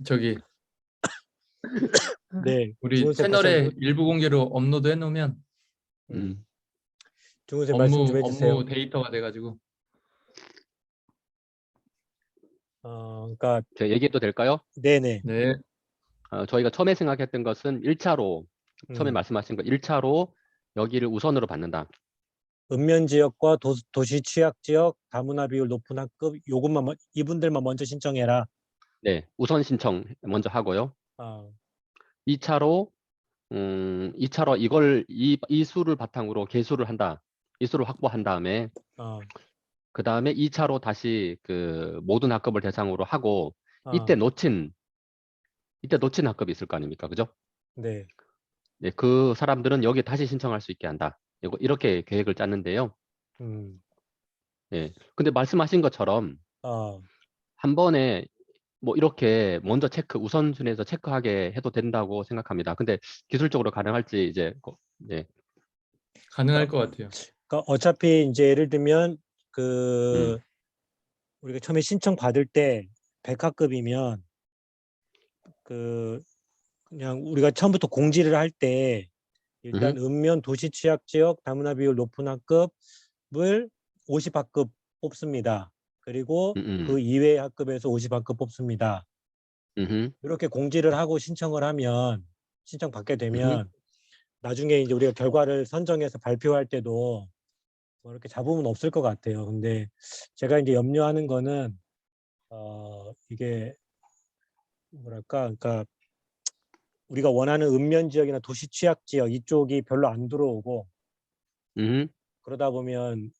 저기 네, 우리 중훈쌤 다시 채널에 한번 일부 공개로 업로드 해놓으면 중훈쌤 말씀 좀 해주세요. 업무 데이터가 돼가지고. 그러니까 제가 얘기해도 될까요? 네네. 네. 저희가 처음에 생각했던 것은 1차로 처음에 말씀하신 거 1차로 여기를 우선으로 받는다. 읍면 지역과 도시 취약 지역 다문화 비율 높은 학급 요것만 이분들만 먼저 신청해라. 네, 우선 신청 먼저 하고요. 아, 2차로 2차로 이걸 이 수를 바탕으로 개수를 한다. 이 수를 확보한 다음에 그 다음에 2차로 다시 그 모든 학급을 대상으로 하고 이때 놓친 학급이 있을 거 아닙니까? 그죠? 네. 네, 그 사람들은 여기 다시 신청할 수 있게 한다. 이렇게 계획을 짰는데요. 네, 근데 말씀하신 것처럼 한 번에 뭐 이렇게 먼저 우선순위에서 체크하게 해도 된다고 생각합니다. 근데 기술적으로 가능할지 이제 네. 가능할 것 같아요. 그러니까 어차피 이제 예를 들면 우리가 처음에 신청 받을 때 100학급이면 그냥 우리가 처음부터 공지를 할 때 일단 읍면 도시 취약 지역 다문화 비율 높은 학급을 50학급 뽑습니다. 그리고 그 이외의 학급에서 50학급 뽑습니다. 이렇게 공지를 하고 신청 받게 되면 나중에 이제 우리가 결과를 선정해서 발표할 때도 뭐 이렇게 잡음은 없을 것 같아요. 근데 제가 이제 염려하는 거는 이게 뭐랄까, 그러니까 우리가 원하는 읍면 지역이나 도시 취약 지역 이쪽이 별로 안 들어오고 그러다 보면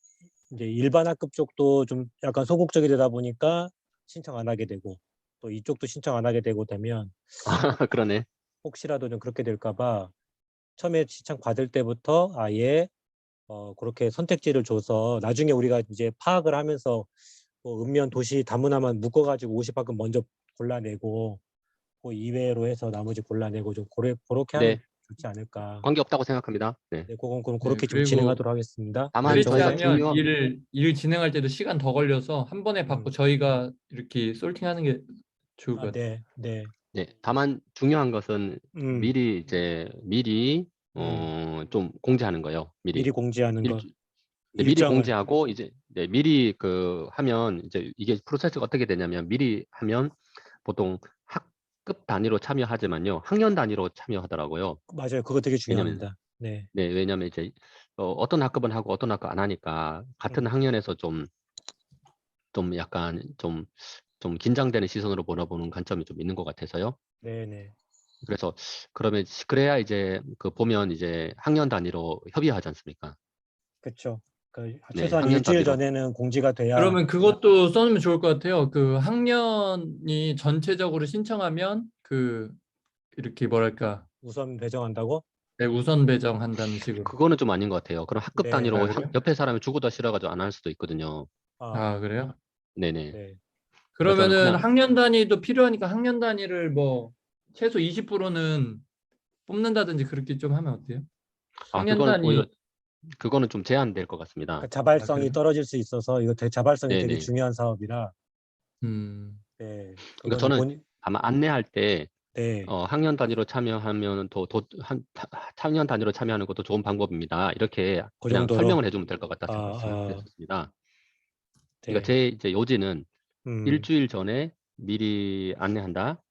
이제 일반 학급 쪽도 좀 약간 소극적이 되다 보니까 신청 안 하게 되고 또 이쪽도 신청 안 하게 되고 되면 그러네. 혹시라도 좀 그렇게 될까봐 처음에 신청 받을 때부터 아예 그렇게 선택지를 줘서 나중에 우리가 이제 파악을 하면서 뭐 읍면 도시 다문화만 묶어가지고 50학급 먼저 골라내고 그 이외로 해서 나머지 골라내고 좀 그렇게 하면 네. 좋지 않을까. 관계없다고 생각합니다. 네. 네, 그건 그럼 그렇게 좀 그리고 진행하도록 하겠습니다. 다만 그렇지 저희가 하면 일 진행할 때도 시간 더 걸려서 한 번에 받고 저희가 이렇게 솔팅하는 게 좋을 것 같아요. 네. 네, 다만 중요한 것은 미리 좀 공지하는 거예요. 미리 공지하는 거. 네, 미리 일정을. 공지하고 이제 미리 하면 이제 이게 프로세스가 어떻게 되냐면 미리 하면 보통 학급 단위로 참여하지만요, 학년 단위로 참여하더라고요. 맞아요. 그거 되게 왜냐면 중요합니다. 네. 왜냐면 이제 어떤 학급은 하고 어떤 학급 안 하니까 같은 학년에서 좀 약간 좀 긴장되는 시선으로 보는 관점이 좀 있는 것 같아서요. 네네. 그래서 그래야 이제 보면 이제 학년 단위로 협의하지 않습니까? 그렇죠. 네, 최소한 학년 일주일 단위로. 전에는 공지가 돼야. 그러면 그것도 써놓으면 좋을 것 같아요. 그 학년이 전체적으로 신청하면 이렇게 뭐랄까, 우선 배정한다고? 네, 우선 배정한다는 식으로. 그거는 좀 아닌 것 같아요. 그럼 학급 네. 단위로 그래요? 옆에 사람이 죽어도 싫어가지고 안 할 수도 있거든요. 그래요? 네네. 네. 그래서 그러면은 그냥 학년 단위도 필요하니까 학년 단위를 뭐 최소 20%는 뽑는다든지 그렇게 좀 하면 어때요? 학년 그거는 오히려 단위. 그거는 좀 제한될 것 같습니다. 그러니까 자발성이 그래요? 떨어질 수 있어서 이거 자발성이 되게 네네. 중요한 사업이라. 네. 그러니까 그거는 저는 아마 안내할 때 네. 학년 단위로 참여하면 학년 단위로 참여하는 것도 좋은 방법입니다. 이렇게 그 그냥 정도로. 설명을 해주면 될 것 같아서 생각했습니다. 그러니까 네. 제 이제 요지는 음. 일주일 전에 미리 안내한다.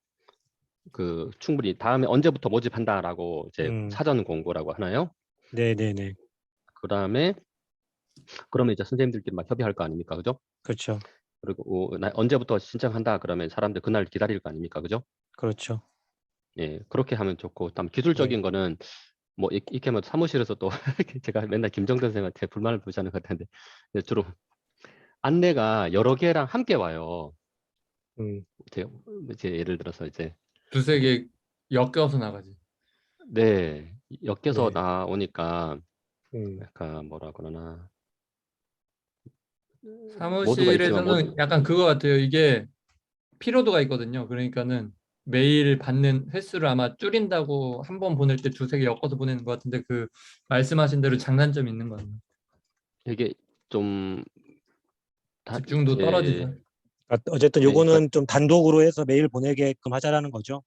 충분히 다음에 언제부터 모집한다라고 이제 사전 공고라고 하나요? 네네네. 그다음에 그러면 이제 선생님들끼리 막 협의할 거 아닙니까, 그죠? 그렇죠. 그리고 언제부터 신청한다 그러면 사람들 그날 기다릴 거 아닙니까, 그죠? 그렇죠. 예, 그렇게 하면 좋고, 다음 네. 기술적인 거는 뭐 이렇게 뭐 사무실에서 또 제가 맨날 김정든 선생님한테 불만을 부르시는 것 같은데 주로 안내가 여러 개랑 함께 와요. 이제 예를 들어서 이제 두세 개 엮여서 나가지. 네, 엮여서 네. 나오니까 약간 뭐라 그러나 모두가 있지만 사무실에서는 약간 그거 같아요. 이게 피로도가 있거든요. 그러니까는 메일 받는 횟수를 아마 줄인다고 한 번 보낼 때 두세 개 엮어서 보내는 것 같은데 그 말씀하신 대로 장단점이 있는 것 같아요. 이게 좀 집중도 떨어지죠. 그러니까 어쨌든 네, 그러니까 요거는 좀 단독으로 해서 메일 보내게끔 하자라는 거죠.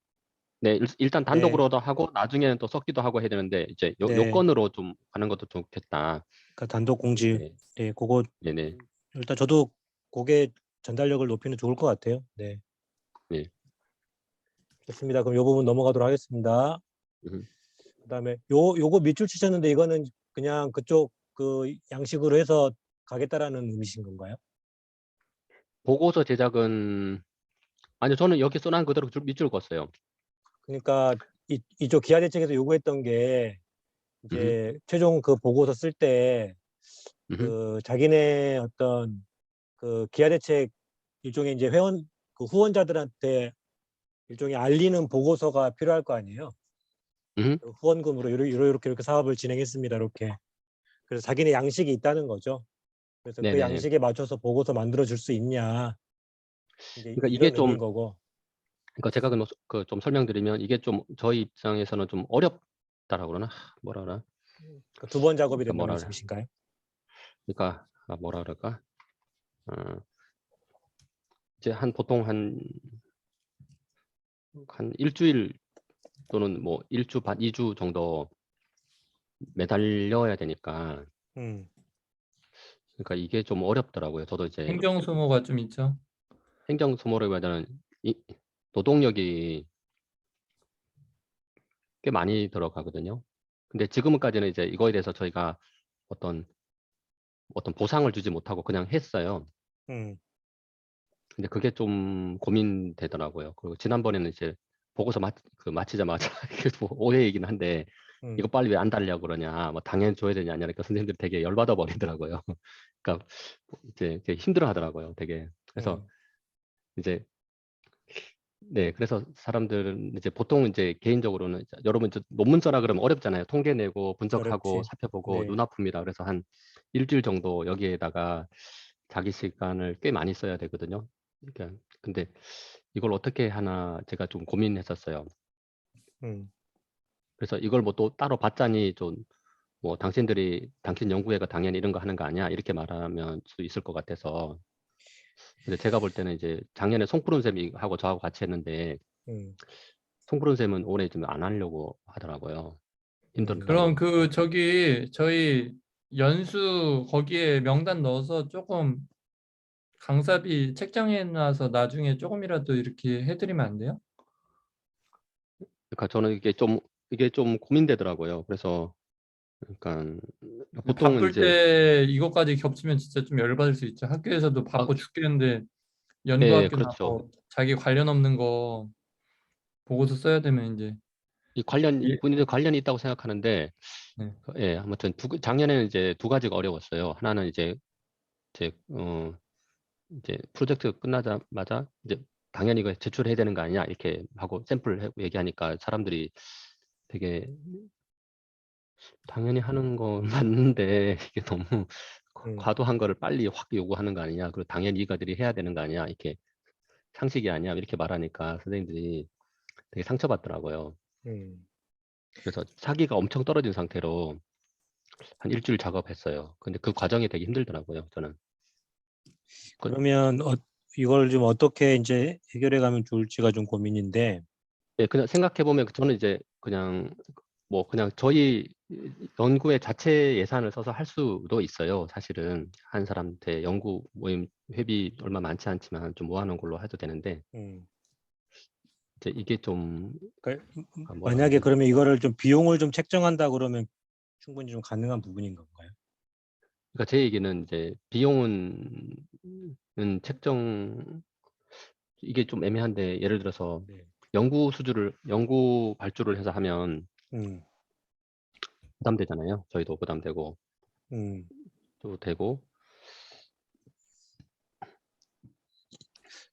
네, 일단 네, 단독으로도 하고 나중에는 또 섞기도 하고 해야 되는데 이제 네. 요건으로 좀 가는 것도 좋겠다. 그러니까 단독 공지. 네, 네, 그거 네네. 일단 저도 그게 전달력을 높이면 좋을 것 같아요. 네, 네. 좋습니다. 그럼 요 부분 넘어가도록 하겠습니다. 음. 그다음에 요거 밑줄 치셨는데 이거는 그냥 그쪽 그 양식으로 해서 가겠다라는 의미신 건가요? 보고서 제작은 아니요, 저는 여기 써놓은 그대로 밑줄 그었어요. 그러니까 이쪽 기아 대책에서 요구했던 게 음, 이제 최종 그 보고서 쓸 때 음, 그 자기네 어떤 그 기아 대책 일종의 이제 회원 그 후원자들한테 일종의 알리는 보고서가 필요할 거 아니에요. 음, 그 후원금으로 이렇게 사업을 진행했습니다. 이렇게. 그래서 자기네 양식이 있다는 거죠. 그래서 그 네네. 양식에 맞춰서 보고서 만들어 줄 수 있냐 이제 그러니까 이게 이런 의미인 좀, 거고. 그러니까 제가 좀 설명드리면 이게 좀 저희 입장에서는 좀 어렵다라고 그러나 뭐라 그러나, 그 두 번 작업이 그러니까 된다는 뭐라 그래, 말씀이신가요? 그러니까 뭐라 그럴까, 어, 이제 보통 한 일주일 또는 뭐 1주 반 2주 정도 매달려야 되니까, 음, 그러니까 이게 좀 어렵더라고요. 저도 이제 행정 소모가 좀 있죠. 행정 소모라기보다는 이 노동력이 꽤 많이 들어가거든요. 근데 지금까지는 이제 이거에 대해서 저희가 어떤 보상을 주지 못하고 그냥 했어요. 음, 근데 그게 좀 고민되더라고요. 그리고 지난번에는 이제 보고서 마치자마자 이게 뭐 오해이긴 한데 이거 음, 빨리 왜 안 달려고 그러냐, 뭐 당연히 줘야 되냐, 그러니까 선생님들이 되게 열받아 버리더라고요. 그러니까 이제 되게 힘들어 하더라고요, 되게. 그래서 음, 이제 네, 그래서 사람들은 이제 보통 이제 개인적으로는 여러분 논문 써라 그러면 어렵잖아요. 통계 내고 분석하고 어렵지. 살펴보고 네, 눈 아픕니다. 그래서 한 일주일 정도 여기에다가 자기 시간을 꽤 많이 써야 되거든요. 그러니까 근데 이걸 어떻게 하나 제가 좀 고민했었어요. 음, 그래서 이걸 뭐 또 따로 받자니 좀 뭐 당신 연구회가 당연히 이런 거 하는 거 아니야? 이렇게 말하면 수 있을 것 같아서. 근데 제가 볼 때는 이제 작년에 송푸른 쌤이 하고 저하고 같이 했는데 음, 송푸른 쌤은 올해 좀 안 하려고 하더라고요. 그럼 힘들다고. 저희 연수 거기에 명단 넣어서 조금 강사비 책장에 놔서 나중에 조금이라도 이렇게 해드리면 안 돼요? 그러니까 저는 이게 좀 고민되더라고요. 그래서 그러니까 보통은 바쁠 이제 때 이것까지 겹치면 진짜 좀 열받을 수 있죠. 학교에서도 아, 바빠 죽겠는데 예, 연구학교나 그렇죠. 뭐 자기 관련 없는 거 보고서 써야 되면 이제 본인들 관련이 있다고 생각하는데 네. 예, 아무튼 작년에는 이제 두 가지가 어려웠어요. 하나는 제 이제 프로젝트 끝나자마자 이제 당연히 이거 제출해야 되는 거 아니냐 이렇게 하고 얘기하니까 사람들이 되게 당연히 하는 거 맞는데 이게 너무 음, 과도한 거를 빨리 확 요구하는 거 아니냐. 그리고 당연히 이거들이 해야 되는 거 아니냐. 이렇게 상식이 아니야. 이렇게 말하니까 선생님들이 되게 상처받더라고요. 음. 그래서 사기가 엄청 떨어진 상태로 한 일주일 작업했어요. 근데 그 과정이 되게 힘들더라고요. 저는. 그, 그러면 이걸 좀 어떻게 이제 해결해 가면 좋을지가 좀 고민인데. 예, 그냥 생각해보면 저는 이제 그냥 저희 연구의 자체 예산을 써서 할 수도 있어요. 사실은 한 사람한테 연구 모임 회비 얼마 많지 않지만 좀 모아놓은 걸로 해도 되는데 음. 이제 이게 좀 그러니까 뭐라 만약에 그러지? 그러면 이거를 좀 비용을 좀 책정한다 그러면 충분히 좀 가능한 부분인 건가요? 그러니까 제 얘기는 이제 비용은 책정 이게 좀 애매한데 예를 들어서 네. 연구 발주를 해서 하면 음, 부담되잖아요. 저희도 부담되고 음. 또 되고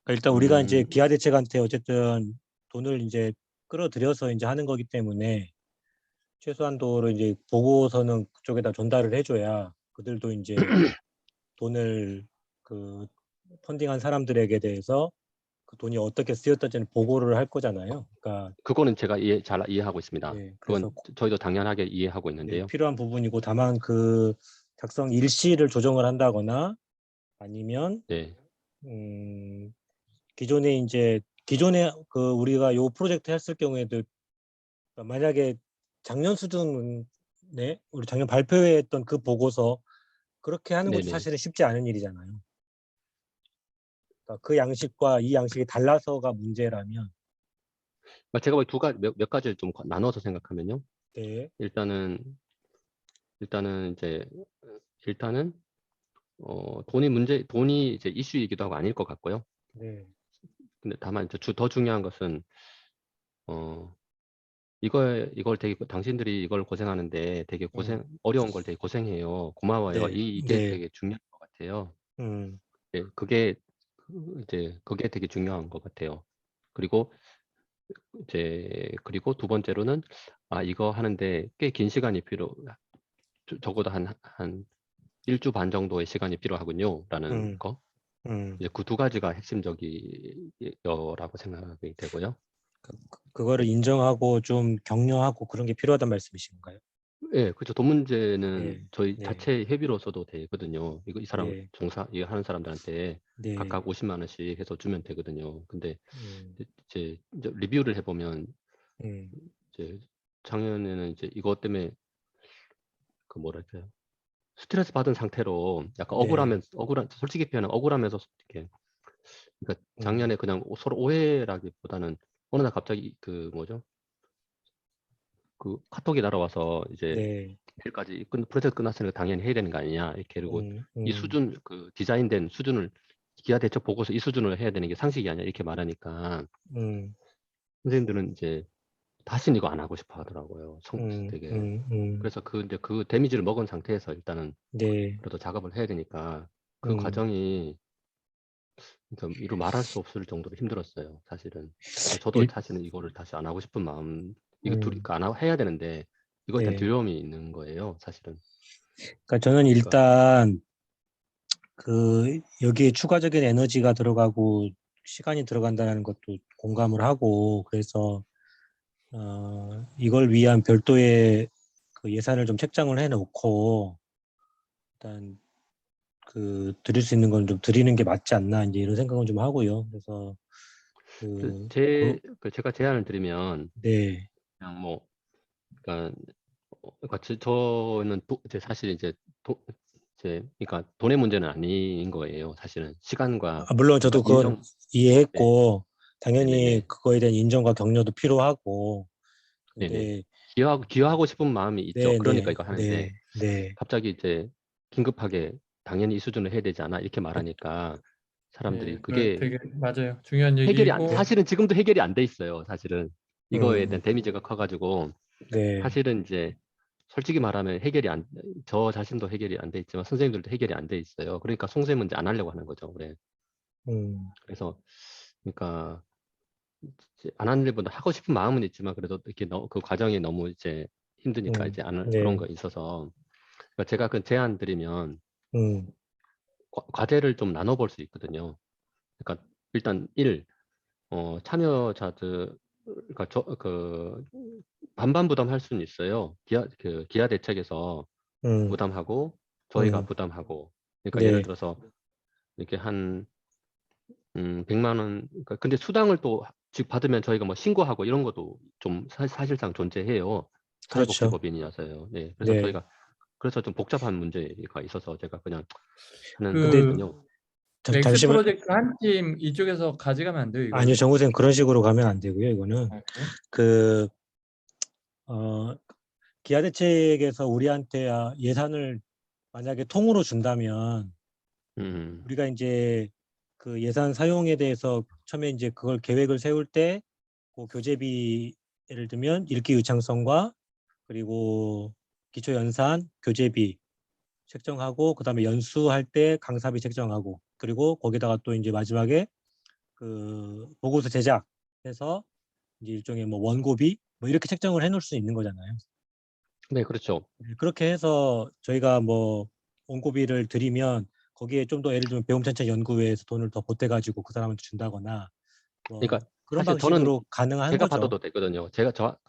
그러니까 일단 우리가 이제 음, 기아 대책한테 어쨌든 돈을 이제 끌어들여서 이제 하는 거기 때문에 최소한도로 이제 보고서는 그쪽에다 전달을 해줘야 그들도 이제 돈을 그 펀딩한 사람들에게 대해서 그 돈이 어떻게 쓰였던지는 보고를 할 거잖아요. 그러니까 그거는 제가 잘 이해하고 있습니다. 예, 그건 그래서 저희도 당연하게 이해하고 네, 있는데요. 필요한 부분이고 다만 그 작성 일시를 조정을 한다거나 아니면 네. 음, 기존에 그 우리가 요 프로젝트 했을 경우에도 만약에 작년 수준에 우리 작년 발표했던 그 보고서 그렇게 하는 것도 네네. 사실은 쉽지 않은 일이잖아요. 그러니까 그 양식과 이 양식이 달라서가 문제라면. 제가 몇 가지를 좀 나눠서 생각하면요. 네. 일단은 이제 돈이 이제 이슈이기도 하고 아닐 것 같고요. 네. 근데 다만 이제 더 중요한 것은 이걸 되게 당신들이 이걸 고생하는데 되게 어려운 걸 되게 고생해요. 고마워요. 네. 이게 네. 되게 중요한 것 같아요. 음. 예, 그게 되게 중요한 것 같아요. 그리고 두 번째로는 이거 하는데 꽤 긴 시간이 적어도 한 1주 반 정도의 시간이 필요하군요라는 거. 이제 그 두 가지가 핵심적이라고 생각이 되고요. 그거를 인정하고 좀 격려하고 그런 게 필요하단 말씀이신가요? 예, 그렇죠. 돈 문제는 네. 저희 네. 자체 회비로서도 되거든요. 이 사람 네. 이거 하는 사람들한테 네. 각각 50만 원씩 해서 주면 되거든요. 근데 음. 이제 리뷰를 해보면 음. 이제 작년에는 이제 이것 때문에 그 뭐랄까요, 스트레스 받은 상태로 약간 네. 솔직히 표현하면 억울하면서 이렇게, 그러니까 작년에 그냥 서로 오해라기보다는 어느 날 갑자기 그 카톡이 날아와서 이제 네. 내일까지 프로젝트 끝났으니까 당연히 해야 되는 거 아니냐 이렇게. 그리고 이 음. 수준, 디자인된 수준을, 기하 대처 보고서 이 수준으로 해야 되는 게 상식이 아니야 이렇게 말하니까 음. 선생님들은 이제 다시는 이거 안 하고 싶어 하더라고요. 되게. 그래서 이제 그 데미지를 먹은 상태에서 일단은 네. 그래도 작업을 해야 되니까 그 과정이, 그러니까 이루 말할 수 없을 정도로 힘들었어요, 사실은. 저도 일, 사실은 이거를 다시 안 하고 싶은 마음, 음. 해야 되는데 이거에 대한 네. 두려움이 있는 거예요, 사실은. 그러니까 저는 그러니까 일단 여기에 추가적인 에너지가 들어가고 시간이 들어간다는 것도 공감을 하고, 그래서 이걸 위한 별도의 그 예산을 좀 책정을 해놓고 일단 드릴 수 있는 건 좀 드리는 게 맞지 않나, 이제 이런 생각은 좀 하고요. 그래서 제가 제안을 드리면 네. 그냥 그러니까 저는 이제 사실 그러니까 돈의 문제는 아닌 거예요, 사실은. 시간과, 물론 저도 그러니까 그건 네, 이해했고 당연히 네네네, 그거에 대한 인정과 격려도 필요하고, 네네. 근데 기여하고 싶은 마음이 있죠. 네, 그러니까 네, 이거 네, 하는데 네, 갑자기 이제 긴급하게 당연히 이 수준을 해야 되지 않아 이렇게 말하니까 사람들이 네, 그 그게 되게 맞아요. 중요한 얘기고 사실은 지금도 해결이 안 돼 있어요. 사실은 이거에 음, 대한 데미지가 커가지고 네, 사실은 이제 솔직히 말하면 저 자신도 해결이 안 돼 있지만 선생님들도 해결이 안 돼 있어요. 그러니까 송수의 문제 안 하려고 하는 거죠. 그래. 음, 그래서 그러니까 이제 안 하는 일보다 하고 싶은 마음은 있지만 그래도 이렇게 그 과정이 너무 이제 힘드니까 이제 안 할 그런 네, 거 있어서, 그러니까 제가 그 제안 드리면 음, 과제를 좀 나눠볼 수 있거든요. 그러니까 일단 참여자들, 그러니까 반반 부담할 수는 있어요. 기아 대책에서 음, 부담하고 저희가 음, 부담하고. 그러니까 예를 네, 들어서 이렇게 한 100만 원. 그러니까 근데 수당을 또 즉 받으면 저희가 뭐 신고하고 이런 것도 좀 사실상 존재해요. 그렇죠. 사회복지법인이라서요. 네, 그래서 네. 저희가 그래서 좀 복잡한 문제가 있어서 제가 그냥 하는 근데 거거든요. 맥스 잠시만, 프로젝트 한 팀 이쪽에서 가져가면 안 돼요, 아니요, 이거를? 정우생 그런 식으로 가면 안 되고요. 이거는 아, 그래요? 그 기아 대책에서 우리한테 예산을 만약에 통으로 준다면 음, 우리가 이제 그 예산 사용에 대해서 처음에 이제 그걸 계획을 세울 때 그 교재비, 예를 들면 읽기 유창성과 그리고 기초 연산 교재비 책정하고, 그다음에 연수할 때 강사비 책정하고, 그리고 거기다가 또 이제 마지막에 그 보고서 제작해서 이제 일종의 뭐 원고비 뭐 이렇게 책정을 해놓을 수 있는 거잖아요. 네, 그렇죠. 그렇게 해서 저희가 뭐 원고비를 드리면 거기에 좀 더 예를 들면 배움천천 연구회에서 돈을 더 보태가지고 그 사람한테 준다거나 뭐 그러니까 그런 사실 저는 방식으로 가능한 제가 거죠. 받아도 되거든요.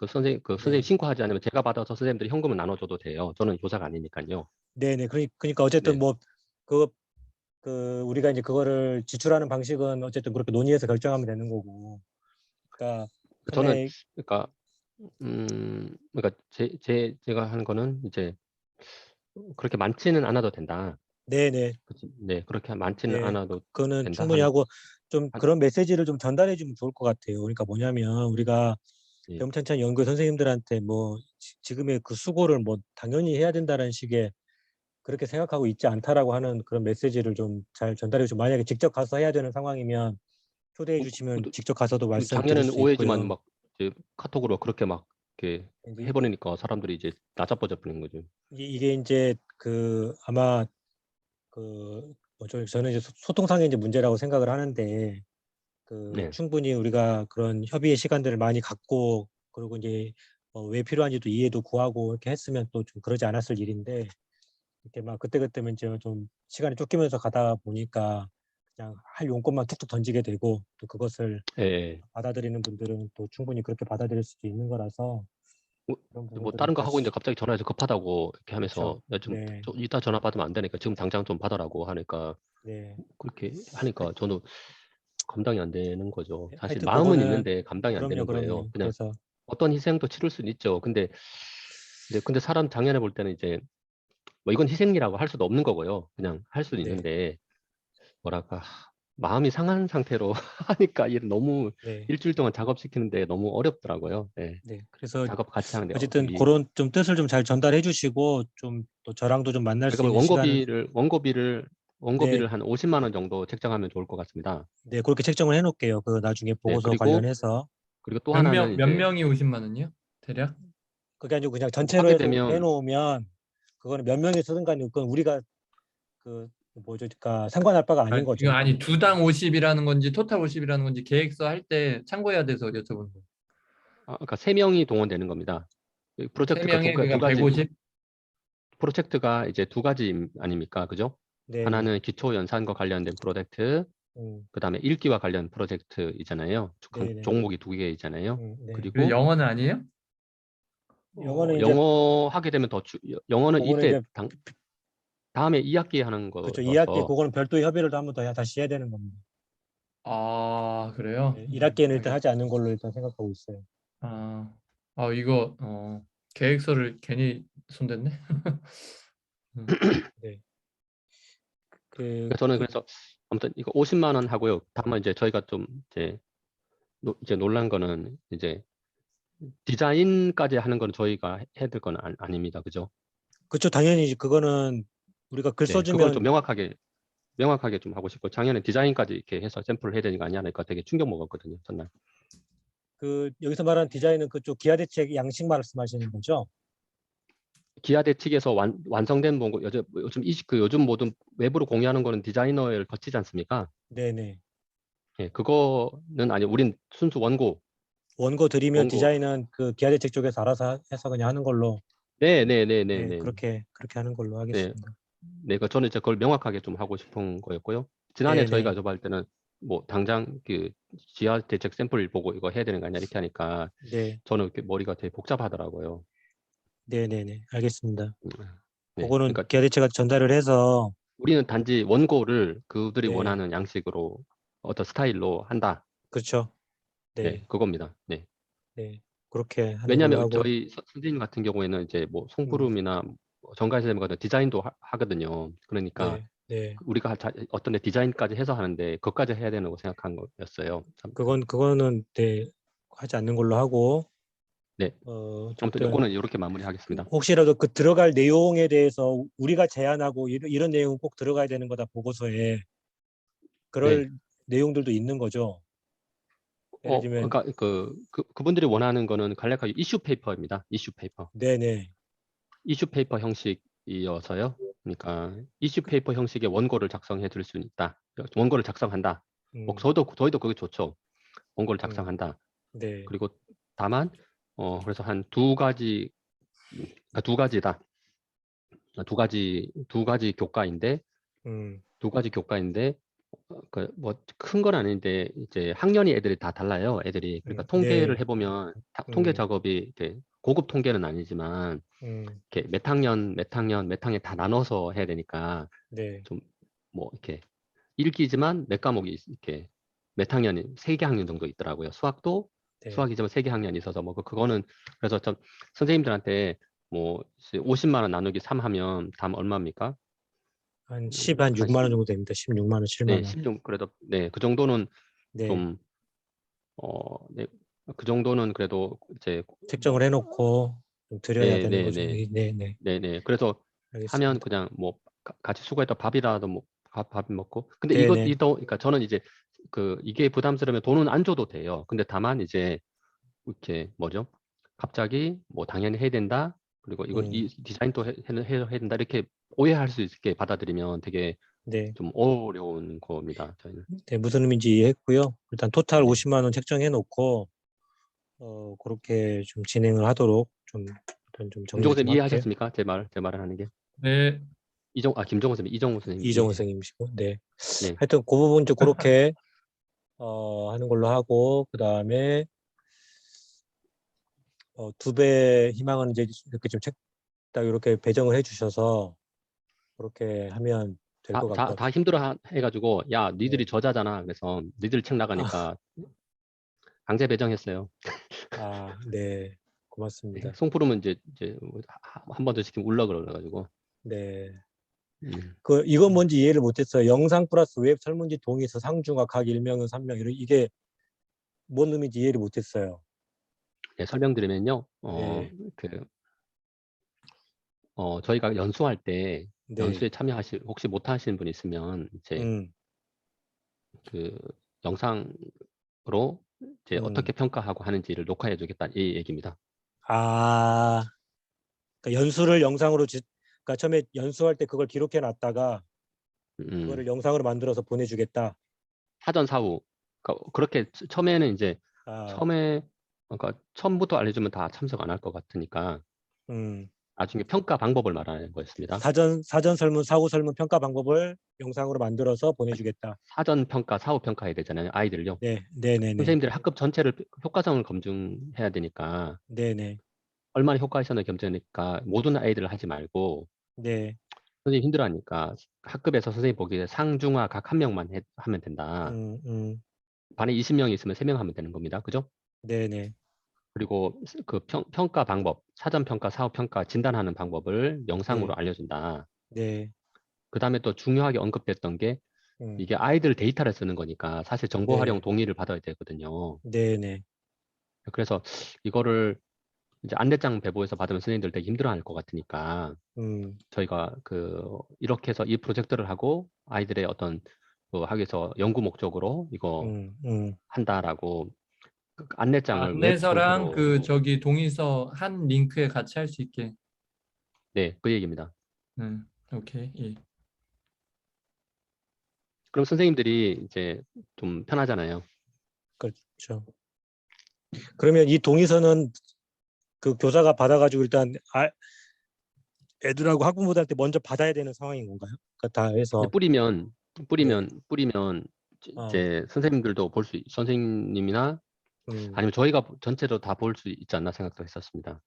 선생님 네, 신고하지 않으면 제가 받아서 선생님들이 현금을 나눠줘도 돼요. 저는 교사가 아니니까요. 네네. 그러니까 어쨌든 네, 뭐 그 우리가 이제 그거를 지출하는 방식은 어쨌든 그렇게 논의해서 결정하면 되는 거고. 그러니까 저는 하나의 그러니까 그러니까 제가 하는 거는 이제 그렇게 많지는 않아도 된다. 네네. 네, 그렇게 많지는 네, 않아도 그거는 된다 충분히 하는. 하고 좀 한- 그런 메시지를 좀 전달해 주면 좋을 것 같아요. 그러니까 뭐냐면 우리가 예, 병찬찬 연구회 선생님들한테 뭐 지금의 그 수고를 뭐 당연히 해야 된다는 식의 그렇게 생각하고 있지 않다라고 하는 그런 메시지를 좀 잘 전달해 주시고 만약에 직접 가서 해야 되는 상황이면 초대해 주시면 직접 가서도 말씀 드릴 작년에는 수 오해지만 있고요. 막 이제 카톡으로 그렇게 막 이렇게 이제 해버리니까 사람들이 이제 나자빠져 버리는 거죠. 이게 이제 아마 뭐죠? 저는 이제 소통상의 이제 문제라고 생각을 하는데 네, 충분히 우리가 그런 협의의 시간들을 많이 갖고 그리고 이제 왜 필요한지도 이해도 구하고 이렇게 했으면 또 좀 그러지 않았을 일인데 이렇게 막 그때그때면 이제 좀 시간이 쫓기면서 가다 보니까 그냥 할 용건만 툭툭 던지게 되고 또 그것을 예, 예. 받아들이는 분들은 또 충분히 그렇게 받아들일 수도 있는 거라서 그런 뭐 부분들은 다른 거 하고 다시 있는데 갑자기 전화해서 급하다고 이렇게 하면서 그렇죠. 야, 좀 네, 이따 전화 받으면 안 되니까 지금 당장 좀 받아라고 하니까 네. 그렇게 하니까 저는 감당이 안 되는 거죠. 사실 하여튼 마음은 그거는 있는데 감당이 안 그럼요, 되는 거예요. 그럼요. 그냥 그래서 어떤 희생도 치를 수는 있죠. 근데 사람 장년에 볼 때는 이제 뭐 이건 희생이라고 할 수도 없는 거고요. 그냥 할 수는 네, 있는데 뭐랄까 마음이 상한 상태로 하니까 일을 너무 네, 일주일 동안 작업시키는데 너무 어렵더라고요. 네. 네. 그래서 작업 같이 하는데 어쨌든 그런 좀 뜻을 좀 잘 전달해 주시고 좀 또 저랑도 좀 만날 수 그러니까 있는 시간을 네, 원고비를 한 50만 원 정도 책정하면 좋을 것 같습니다. 네 그렇게 책정을 해 놓을게요. 나중에 네, 보고서 관련해서 그리고 또 하나는 몇 이제 명이 50만 원이요? 대략? 그게 아니고 그냥 뭐 전체로 하게 해 되면 놓으면 그거는 몇 명이 쓰든 간에 그건 우리가 뭐죠? 그러니까 상관할 바가 아닌 이거 거죠. 아니 두당 50이라는 건지 토탈 50이라는 건지 계획서 할 때 참고해야 돼서 여쭤보는 거예요. 그러니까 3명이 동원되는 겁니다. 세 프로젝트가 명에 두 그러니까 가지 150? 프로젝트가 이제 두 가지 아닙니까? 그죠? 네네. 하나는 기초 연산과 관련된 프로젝트, 그다음에 읽기와 관련 프로젝트이잖아요. 네네. 종목이 두 개이잖아요. 네. 그리고 그리고 영어는 아니에요? 영어는 이제 영어 하게 되면 영어는 그거는 이때 이제 다음에 2학기에 하는 그렇죠. 2학기에 거여서 그거는 별도 협의를 한번 더 다시 해야 되는 겁니다. 아, 그래요? 네, 1학기에는 일단 하지 알겠습니다. 않는 걸로 일단 생각하고 있어요. 아, 이거 계획서를 괜히 손댔네. 음. 네. 그, 그러니까 저는 그, 그래서 아무튼 이거 50만 원 하고요. 다만 이제 저희가 좀 이제 놀란 거는 이제 디자인까지 하는 건 저희가 해야 될 건 아닙니다. 그죠? 그쵸. 당연히 그거는 우리가 글 네, 그걸 써주면 좀 명확하게 좀 하고 싶고 작년에 디자인까지 이렇게 해서 샘플을 해야 되는 거 아니야? 그러니까 되게 충격 먹었거든요. 전날. 여기서 말하는 디자인은 그쪽 기하대책 양식 말씀하시는 거죠? 기아대 측에서 완성된 요즘 모든 외부로 공유하는 거는 디자이너를 거치지 않습니까? 네네. 예, 그거는 아니 우린 순수 원고 드리면 원고. 디자인은 기하대책 쪽에서 알아서 해서 그냥 하는 걸로 네, 네네네네네. 그렇게 하는 걸로 네, 하겠습니다. 네, 저는 이제 그걸 명확하게 좀 하고 싶은 거였고요. 지난해 저희가 네네. 접할 때는 뭐 당장 지하 대책 샘플 보고 이거 해야 되는 거 아니야 이렇게 하니까 네. 저는 이렇게 머리가 되게 복잡하더라고요. 네네네. 알겠습니다. 음, 네, 그거는 그러니까 기하대책가 전달을 해서 우리는 단지 원고를 그들이 네. 원하는 양식으로 어떤 스타일로 한다. 그렇죠. 네, 네. 그겁니다. 네. 네. 그렇게 하는 걸로 왜냐하면 하고 저희 선생님 같은 경우에는 이제 뭐 음, 송부름이나 정가희 선생님 같은 디자인도 하거든요. 그러니까 네. 네. 우리가 어떤 데 디자인까지 해서 하는데 그것까지 해야 되는 거 생각한 거였어요. 참, 그거는 네. 하지 않는 걸로 하고 네. 아무튼 어쨌든 요거는 이렇게 마무리하겠습니다. 혹시라도 들어갈 내용에 대해서 우리가 제안하고 이런 내용은 꼭 들어가야 되는 거다 보고서에 네. 그럴 내용들도 있는 거죠. 예를 들면 그러니까 그분들이 원하는 거는 간략하게 이슈 페이퍼입니다. 이슈 페이퍼. 네네. 이슈 페이퍼 형식이어서요. 그러니까 이슈 페이퍼 형식의 원고를 작성해 줄 수 있다. 원고를 작성한다. 뭐 음, 저희도 그게 좋죠. 원고를 음, 작성한다. 네. 그리고 다만 그래서 한 두 가지 두 가지다. 두 가지 교과인데 음, 두 가지 교과인데 뭐 큰 건 아닌데 이제 학년이 애들이 다 달라요. 애들이 그러니까 통계를 네. 해보면 통계 음, 작업이 이렇게 고급 통계는 아니지만 음, 이렇게 몇 학년 다 나눠서 해야 되니까 네. 좀 뭐 이렇게 1기지만 몇 과목이 이렇게 몇 학년이 3개 학년 정도 있더라고요. 수학도 네. 수학이지만 3개 학년이 있어서 뭐 그거는 그래서 좀 선생님들한테 뭐 50만 원 나누기 3 하면 다음 얼마입니까? 한 6만 원 정도 됩니다. 16만 원, 7만 네, 원. 16 그래도 네, 그 정도는 네. 좀 네, 그 정도는 그래도 이제 책정을 해놓고 좀 드려야 네, 되는 네, 거죠. 네, 네, 네. 네, 네. 그래서 하면 알겠습니다. 그냥 뭐 같이 수고했다 밥이라도 뭐 밥 먹고. 근데 네, 네. 그러니까 저는 이제 이게 부담스러우면 돈은 안 줘도 돼요. 근데 다만 이제 이렇게 뭐죠? 갑자기 뭐 당연히 해야 된다. 그리고 이 디자인도 해야 된다. 이렇게 오해할 수 있게 받아들이면 되게 네. 좀 어려운 겁니다. 저희는. 네, 무슨 의미인지 이해했고요. 일단 토탈 네. 50만 원 책정해 놓고 그렇게 좀 진행을 하도록 좀 일단 좀 김종호 정리를 좀 선생님 할게요. 이해하셨습니까? 제 말을 하는 게. 네. 김종호 선생님, 이정호 선생님 이정우 선생님이시고, 네. 네. 하여튼 그 부분 좀 그렇게 하는 걸로 하고, 그 다음에 2배 희망은 이제 이렇게 좀 딱 이렇게 배정을 해주셔서 그렇게 하면 될 것 같고. 다 힘들어 해가지고 야 니들이 네. 저자잖아. 그래서 니들 책 아, 나가니까 강제 배정했어요. 네. 네. 고맙습니다. 송푸르면 이제 한 번 더 시키면 울라 그래가지고. 네. 음. 이건 뭔지 이해를 못했어요. 영상 플러스 웹 설문지 동의서 상중하 각 1명은 3명. 이게 뭔 의미인지 이해를 못했어요. 네, 설명드리면요. 네. 저희가 연수할 때 네. 연수에 혹시 못 하시는 분 있으면 이제 음. 그 영상으로 이제 어떻게 음. 평가하고 하는지를 녹화해 주겠다 이 얘기입니다. 그러니까 연수를 영상으로 그러니까 처음에 연수할 때 그걸 기록해 놨다가 음, 그거를 영상으로 만들어서 보내주겠다. 사전 사후 그렇게 처음에는 이제 아, 처음에 그러니까 처음부터 알려주면 다 참석 안 할 것 같으니까 음. 나중에 평가 방법을 말하는 거였습니다. 사전 설문, 사후 설문 평가 방법을 영상으로 만들어서 보내주겠다. 사전 평가, 사후 평가해야 되잖아요. 아이들요. 네, 네, 네, 네, 선생님들이 학급 전체를 효과성을 검증해야 되니까 네, 네, 얼마나 효과있었나 검증하니까 모든 아이들을 하지 말고 네, 선생님 힘들어하니까 학급에서 선생님 보기에 상중하 각 한 명만 하면 된다. 음, 반에 20명이 있으면 3명 하면 되는 겁니다. 그죠? 네, 네, 그리고 그 평가 방법, 사전 평가, 사후 평가 진단하는 방법을 영상으로 네, 알려준다. 네, 그 다음에 또 중요하게 언급됐던 게 음, 이게 아이들 데이터를 쓰는 거니까 사실 정보 활용 네, 동의를 받아야 되거든요. 네, 네, 그래서 이거를 이제 안내장 배부에서 받으면 선생님들 되게 힘들어할 것 같으니까 음, 저희가 이렇게 해서 이 프로젝트를 하고 아이들의 어떤 학에서 연구 목적으로 이거 음. 한다라고 그 안내장을 웹 안내서랑 형태로 동의서 한 링크에 같이 할 수 있게. 네, 그 얘기입니다. 오케이. 예. 그럼 선생님들이 이제 좀 편하잖아요. 그렇죠. 그러면 이 동의서는 그 교사가 받아가지고 일단 애들하고 학부모들한테 먼저 받아야 되는 상황인 건가요? 그러니까 다 이제 해서 네, 뿌리면 어, 이제 선생님들도 선생님이나 음. 아니면 저희가 전체로 다 볼 수 있지 않나 생각도 했었습니다.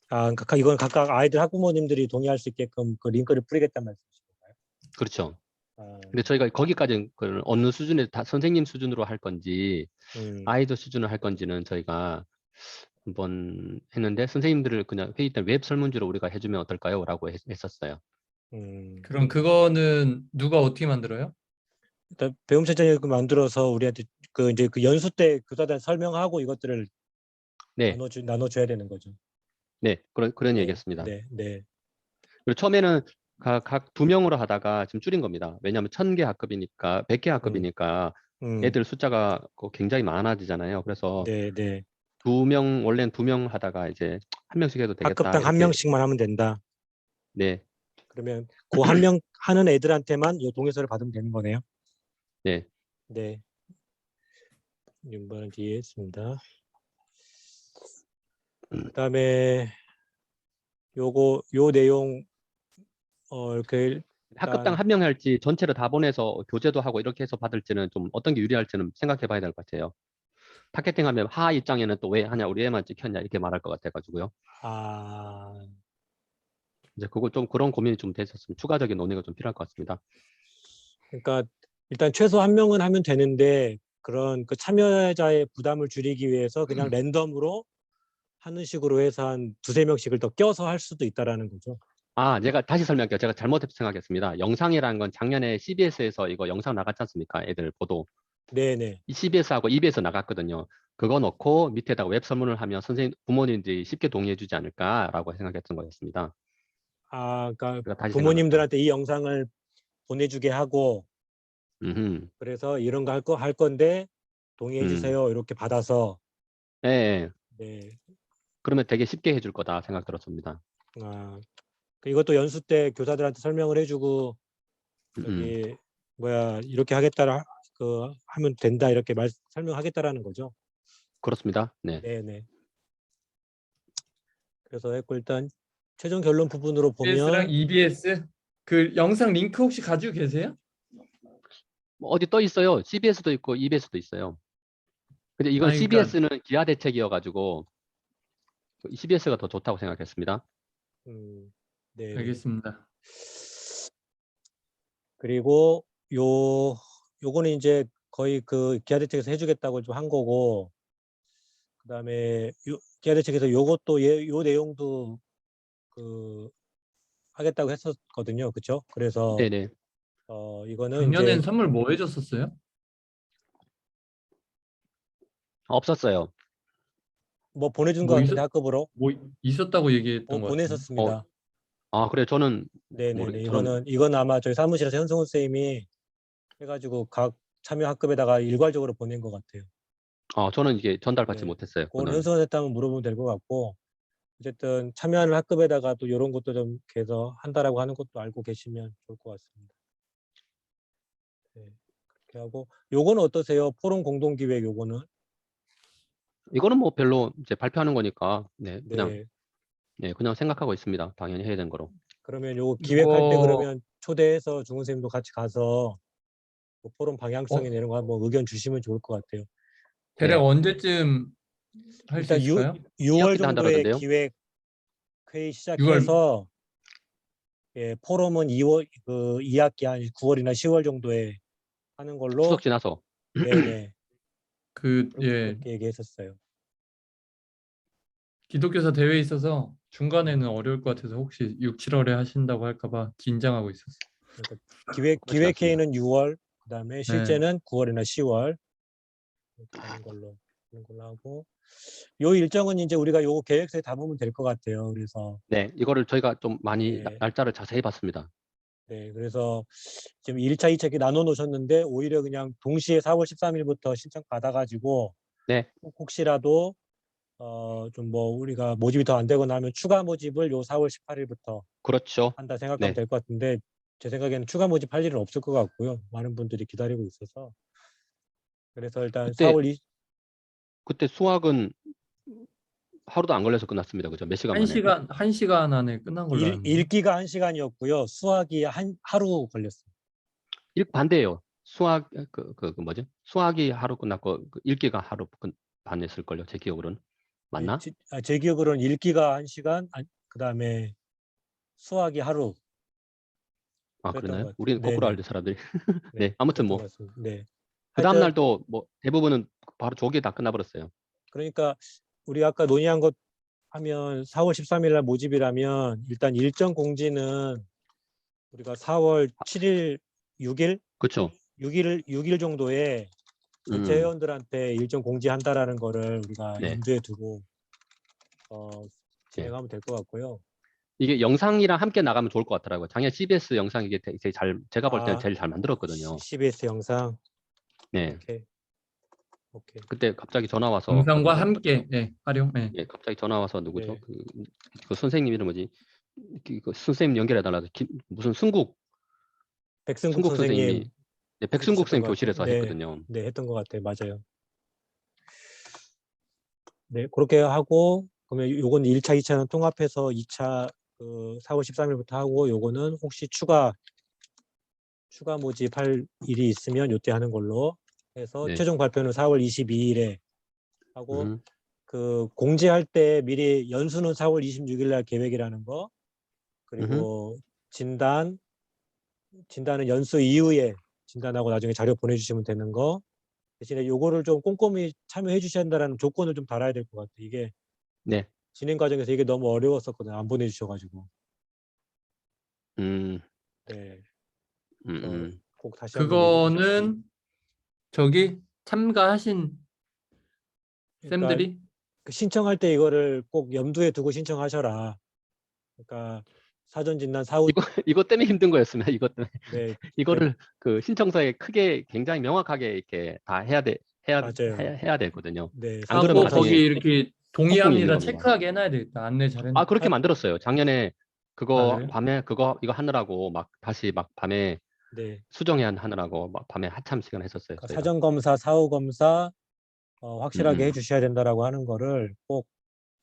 그러니까 이건 각각 아이들 학부모님들이 동의할 수 있게끔 그 링크를 뿌리겠다는 말씀이신 건가요? 그렇죠. 아, 근데 저희가 거기까지 어느 수준에 다 선생님 수준으로 할 건지 음, 아이들 수준으로 할 건지는 저희가 한번 했는데 선생님들을 그냥 회의 때 웹 설문지로 우리가 해주면 어떨까요? 라고 했었어요. 음. 그럼 그거는 누가 어떻게 만들어요? 일단 배움 천천히 만들어서 우리한테 이제 그 연수 때 교사들 설명하고 이것들을 네, 나눠줘야 되는 거죠. 네, 그런 네, 얘기였습니다. 네, 네, 그리고 처음에는 각 2명으로 하다가 지금 줄인 겁니다. 왜냐하면 1000개 학급이니까, 100개 음, 학급이니까 음, 애들 숫자가 굉장히 많아지잖아요. 그래서 네, 네. 원래는 2명 하다가 이제 한 명씩 해도 되겠다. 학급당 한 이렇게, 명씩만 하면 된다. 네, 그러면 그 한 명 하는 애들한테만 이 동의서를 받으면 되는 거네요. 네. 네, 윤번은 뒤에 있습니다. 그다음에 요 내용 이렇게 학급당 일단 한 명 할지 전체를 다 보내서 교재도 하고 이렇게 해서 받을지는 좀 어떤 게 유리할지는 생각해 봐야 될 것 같아요. 타겟팅 하면 하 입장에는 또 왜 하냐, 우리 애만 찍혔냐 이렇게 말할 것 같아가지고요. 아 이제 그거 좀 그런 고민이 좀 됐었으면 추가적인 논의가 좀 필요할 것 같습니다. 그러니까 일단 최소 한 명은 하면 되는데 그런 그 참여자의 부담을 줄이기 위해서 그냥 랜덤으로 하는 식으로 해서 한 두세 명씩을 더 껴서 할 수도 있다라는 거죠. 제가 다시 설명할게요. 제가 잘못 생각했습니다. 영상이라는 건 작년에 CBS에서 이거 영상 나갔지 않습니까? 애들 보도. 네네. 이 CBS하고 EBS 나갔거든요. 그거 넣고 밑에다가 웹 설문을 하면 부모님들이 쉽게 동의해주지 않을까라고 생각했던 거였습니다. 그러니까 제가 다시 생각났다. 부모님들한테 이 영상을 보내주게 하고 음흠. 그래서 이런 거 할 건데 동의해 음. 주세요. 이렇게 받아서 예, 예. 네. 그러면 되게 쉽게 해줄 거다 생각 들었습니다. 이것도 연수 때 교사들한테 설명을 해주고 음. 여기 이렇게 하겠다라 하면 된다 이렇게 설명하겠다라는 거죠. 그렇습니다. 네. 네네. 그래서 했고 일단 최종 결론 부분으로 EBS랑 보면 EBS 그 영상 링크 혹시 가지고 계세요? 뭐 어디 떠 있어요. CBS도 있고 EBS도 있어요. 근데 이건 아니 그러니까 CBS는 기아 대책이어가지고 CBS가 더 좋다고 생각했습니다. 네네. 알겠습니다. 그리고 요거는 이제 거의 그 기아 대책에서 해주겠다고 좀 한 거고 그다음에 기아 대책에서 요것도 요 내용도 그 하겠다고 했었거든요. 그렇죠? 그래서 네네. 이거는 이제 작년엔 선물 뭐 해줬었어요? 없었어요. 뭐 보내준 것 뭐 같은데 학급으로 뭐 있었다고 얘기했던 것 같은데. 보냈었습니다. 그래 저는 네네네. 저는 이건 아마 저희 사무실에서 현승훈 선생님이 해가지고 각 참여 학급에다가 일괄적으로 보낸 것 같아요. 저는 이게 전달받지 네. 못했어요. 그건 그거는. 현승훈 선생님 한번 물어보면 될 것 같고 어쨌든 참여하는 학급에다가 또 이런 것도 좀 계속 한다라고 하는 것도 알고 계시면 좋을 것 같습니다. 네. 그렇게 하고 요거는 어떠세요? 포럼 공동기획 요거는? 이거는 뭐 별로 이제 발표하는 거니까 그냥 네. 그냥 생각하고 있습니다. 당연히 해야 되는 거로. 그러면 요거 기획할 때 이거 그러면 초대해서 중훈 선생님도 같이 가서 그 포럼 방향성이나 어, 이런 거 한번 의견 주시면 좋을 것 같아요. 대략 네. 언제쯤 할 수 일단 있을까요? 6월 2학기 때 한다 정도에 그러던데요. 기획 회의 6월 시작해서 포럼은 2학기 한 9월이나 10월 정도에 하는 추석 걸로 지나서. 네네 예, 그렇게 얘기했었어요. 기독교사 대회 있어서 중간에는 어려울 것 같아서 혹시 6, 7월에 하신다고 할까 봐 긴장하고 있었어요. 그러니까 그렇진 않습니다. 기획회의는 6월 그다음에 네. 실제는 9월이나 10월 이렇게 하는 걸로 하고 요 일정은 이제 우리가 요 계획서에 담으면 될 것 같아요. 그래서 네, 이거를 저희가 좀 많이 네, 날짜를 자세히 봤습니다. 네 그래서 지금 1차, 2차 이렇게 나눠 놓으셨는데 오히려 그냥 동시에 4월 13일부터 신청 받아가지고 네, 혹시라도 좀 뭐 우리가 모집이 더 안 되거나 하면 추가 모집을 요 4월 18일부터 그렇죠. 한다 생각하면 네, 될 것 같은데 제 생각에는 추가 모집할 일은 없을 것 같고요. 많은 분들이 기다리고 있어서 그래서 일단 그때 4월 그때 수학은 하루도 안 걸려서 끝났습니다. 그죠? 몇 시간 만에? 1시간 안에 끝난 걸로 아는데. 읽기가 1시간이었고요. 수학이 하루 걸렸어요. 반대예요. 수학 그 뭐지? 수학이 하루 끝났고 읽기가 하루 반 했을걸요. 제 기억으로는. 맞나? 제 기억으로는 읽기가 1시간, 그다음에 수학이 하루 그랬던 그러나요? 것 같아요. 우리는 거꾸로 네네. 알죠, 사람들이. 네, 네, 아무튼 그랬던 것 뭐 같습니다. 네. 그 다음 하여튼 날도 뭐 대부분은 바로 조기에 다 끝나버렸어요. 그러니까 우리 아까 논의한 것 하면 4월 13일 날 모집이라면 일단 일정 공지는 우리가 4월 7일, 6일, 그렇죠. 6일 정도에 전체 음, 회원들한테 일정 공지한다라는 거를 우리가 네, 염두에 두고 네. 진행하면 될 것 같고요. 이게 영상이랑 함께 나가면 좋을 것 같더라고요. 작년 CBS 영상 이게 되게 제가 볼 때는 아, 제일 잘 만들었거든요. CBS 영상. 네, 오케이. 오케이. 그때 갑자기 전화 와서 영상과 누가 함께 활용. 네. 예, 갑자기 전화 와서 누구죠? 네. 그 선생님 이름 뭐지? 그 선생님 연결해달라서 무슨 백승국 승국 선생님이 선생님 백승국 해주셨던 선생님 것 같아요. 교실에서 네. 했거든요. 네, 했던 것 같아요. 맞아요. 네, 그렇게 하고 그러면 요건 1차, 2차는 통합해서 2차 4월 13일부터 하고 요거는 혹시 추가 모집할 일이 있으면 요때 하는 걸로 해서 네. 최종 발표는 4월 22일에 하고 음, 그 공지할 때 미리 연수는 4월 26일 날 계획이라는 거 음, 그리고 진단은 연수 이후에 진단하고 나중에 자료 보내주시면 되는 거. 대신에 요거를 좀 꼼꼼히 참여해 주셔야 한다는 조건을 좀 달아야 될 것 같아요. 이게 네. 진행 과정에서 이게 너무 어려웠었거든요. 안 보내주셔가지고. 음, 네. 음, 그래서 음. 꼭 다시 한번 얘기. 그거는 저기 참가하신 그러니까 쌤들이 그 신청할 때 이거를 꼭 염두에 두고 신청하셔라. 그러니까 사전 진단 사후 이거 때문에 힘든 거였으면 이것 때문에 네, 그러니까 이거를 그 신청서에 크게 굉장히 명확하게 이렇게 다 맞아요. 해야 되거든요. 네, 안 그러면 하고 사전검사 거기 나중에 이렇게 헛공이 있는 동의합니다 겁니다. 체크하게 해놔야 되겠다. 안내 잘했. 아, 그렇게 만들었어요. 작년에 아 그거 그래요? 밤에 그거 이거 하느라고 막 다시 막 밤에 네. 수정해야 하느라고 막 밤에 한참 시간 했었어요. 그러니까 저희가. 사전검사, 사후검사 음, 확실하게 음. 해주셔야 된다라고 하는 거를 꼭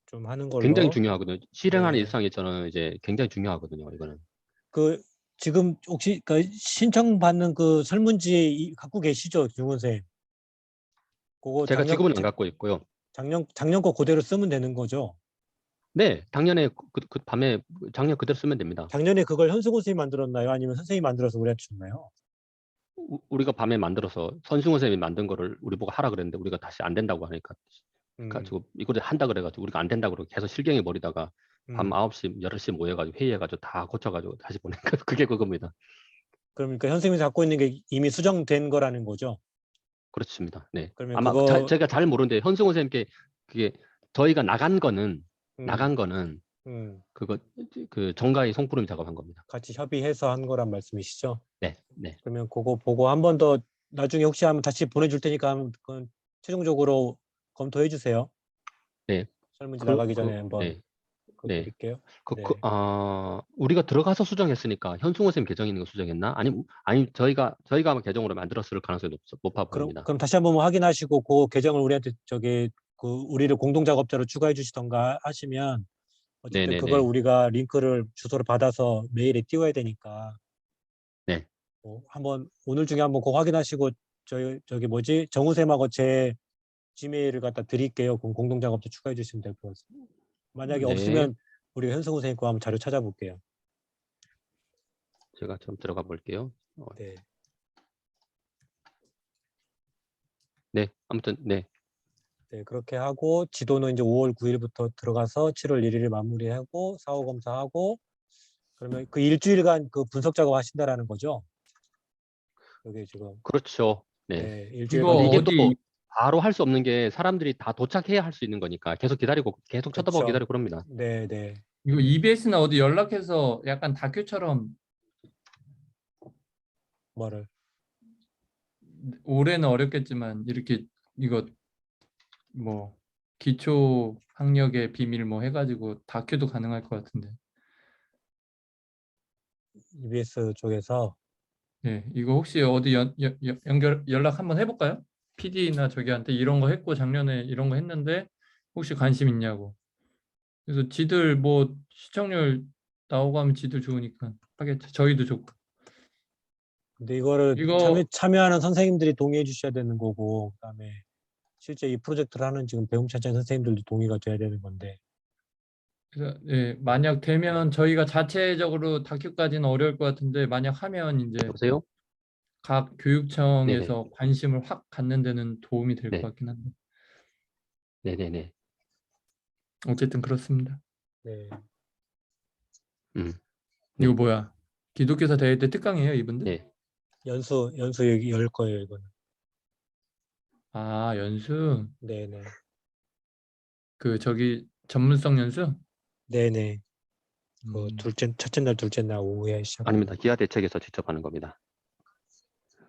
좀 하는 굉장히 걸로. 중요하거든요. 실행하는 네. 일상에서는 이제 굉장히 중요하거든요. 이거는. 그 지금 혹시 그 신청받는 그 설문지 갖고 계시죠, 중원 쌤? 그거 제가 지금은 안 갖고 있고요. 작년 거 그대로 쓰면 되는 거죠. 네, 작년에 그 밤에 작년 그대로 쓰면 됩니다. 작년에 그걸 현수고 선생님이 만들었나요? 아니면 선생님이 만들어서 우리한테 줬나요? 우리가 밤에 만들어서 선승호 선생님이 만든 거를 우리 보고 하라 그랬는데 우리가 다시 안 된다고 하니까 가지고 이거를 한다 그래가지고 우리가 안 된다고 그러고 계속 실경에 버리다가 밤 음. 9시, 10시 모여가지고 회의해가지고 다 고쳐가지고 다시 보내니까 그게 그겁니다. 그러니까 현생이 갖고 있는 게 이미 수정된 거라는 거죠. 그렇습니다. 네. 그러면 아마 그거 제가 잘 모르는데 현승호 선생님께 그게 저희가 나간 거는 음, 음, 그거 그 정가희 송푸름이 작업한 겁니다. 같이 협의해서 한 거란 말씀이시죠? 네, 네. 그러면 그거 보고 한 번 더 나중에 혹시 한번 다시 보내줄 테니까 한번 그건 최종적으로 검토해 주세요. 네. 설문지 나가기 전에 한번 네. 그거 네. 드릴게요. 네. 우리가 들어가서 수정했으니까 현승호 선생님 계정 있는 거 수정했나? 아니 저희가 아마 계정으로 만들었을 가능성이 높아 보입니다. 그럼 다시 한번 확인하시고 그 계정을 우리한테 그 우리를 공동 작업자로 추가해 주시던가 하시면 어쨌든 그걸 네네네. 우리가 링크를 주소를 받아서 메일에 띄워야 되니까 네. 한번 오늘 중에 한번 그거 확인하시고 저기 뭐지 정우쌤하고 제 지메일을 갖다 드릴게요. 그럼 공동 작업자 추가해 주시면 될 것 같습니다. 만약에 네. 없으면 우리가 현승우 선생님 거 한번 자료 찾아볼게요. 제가 좀 들어가 볼게요. 네. 네. 아무튼 네. 네, 그렇게 하고 지도는 이제 5월 9일부터 들어가서 7월 1일에 마무리하고 사후 검사하고 그러면 그 일주일간 그 분석 작업 하신다라는 거죠. 여기 지금 그렇죠. 네. 네, 이거 일주일간 근데 이게 분석. 어디 또 바로 할 수 없는 게 사람들이 다 도착해야 할 수 있는 거니까 계속 기다리고 계속 쳐다보고 그렇죠. 기다리고 그럽니다. 네, 네. 이거 EBS나 어디 연락해서 약간 다큐처럼 뭐를 올해는 어렵겠지만 이렇게 이거 뭐 기초 학력의 비밀 뭐 해가지고 다큐도 가능할 것 같은데. EBS 쪽에서 예, 이거 혹시 어디 연락 한번 해볼까요? PD나 저기한테 이런 거 했고 작년에 이런 거 했는데 혹시 관심 있냐고. 그래서 지들 뭐 시청률 나오고 하면 지들 좋으니까 하겠죠. 저희도 좋고. 근데 이거를 이거 참여하는 선생님들이 동의해 주셔야 되는 거고 그다음에 실제 이 프로젝트를 하는 지금 배움찬장 선생님들도 동의가 돼야 되는 건데 그래서 예, 만약 되면 저희가 자체적으로 다큐까지는 어려울 것 같은데 만약 하면 이제 여보세요? 각 네네. 교육청에서 관심을 확 갖는 데는 도움이 될 것 네. 같긴 한데 네네네. 어쨌든 그렇습니다. 네. 음. 이거 네. 뭐야? 기독교사 대회 때 특강이에요, 이분들? 네. 연수 여기 열 거예요, 이거는. 아, 연수? 네, 네. 그 저기 전문성 연수? 네, 네. 그 음, 첫째 날, 둘째 날 오후에 시작하는 아닙니다. 거. 기아 대책에서 직접 하는 겁니다.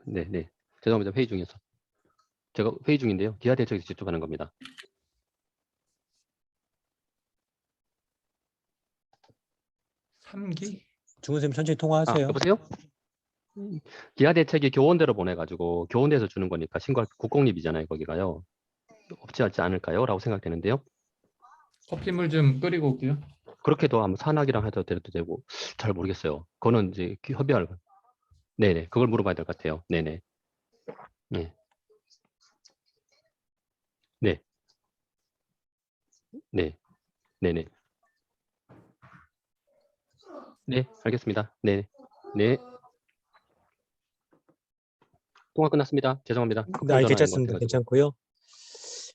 네네. 죄송합니다. 회의 중에서. 제가 회의 중인데요. 기아 대책에서 직접 하는 겁니다. 3기? 중훈 쌤 천천히 통화하세요. 여보세요? 기아 대책이 교원대로 보내가지고 교원대에서 주는 거니까 신고 국공립이잖아요. 거기가요. 없지 않을까요? 라고 생각되는데요. 커피물 좀 끓이고 올게요. 그렇게도 아마 산학이랑 해도 되고 잘 모르겠어요. 그거는 이제 협의할. 네네. 그걸 물어봐야 될 것 같아요. 네네. 네. 네. 네. 네네. 네. 알겠습니다. 네. 네. 통화 끝났습니다. 죄송합니다. 네, 전화인 것 괜찮습니다. 같아가지고. 괜찮고요.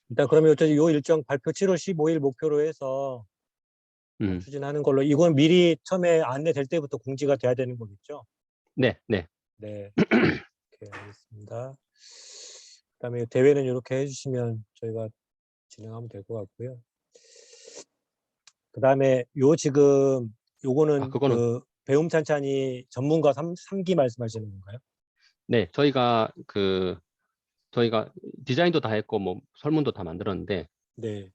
일단 그러면 요 일정 발표 7월 15일 목표로 해서 추진하는 걸로. 이건 미리 처음에 안내될 때부터 공지가 돼야 되는 거겠죠? 네, 네. 네. 오케이, 알겠습니다. 그다음에 대회는 이렇게 해주시면 저희가 진행하면 될 것 같고요. 그다음에 지금 요거는 그거는 그 배움 찬찬이 전문가 3기 말씀하시는 건가요? 네, 저희가 디자인도 다 했고 뭐 설문도 다 만들었는데, 네.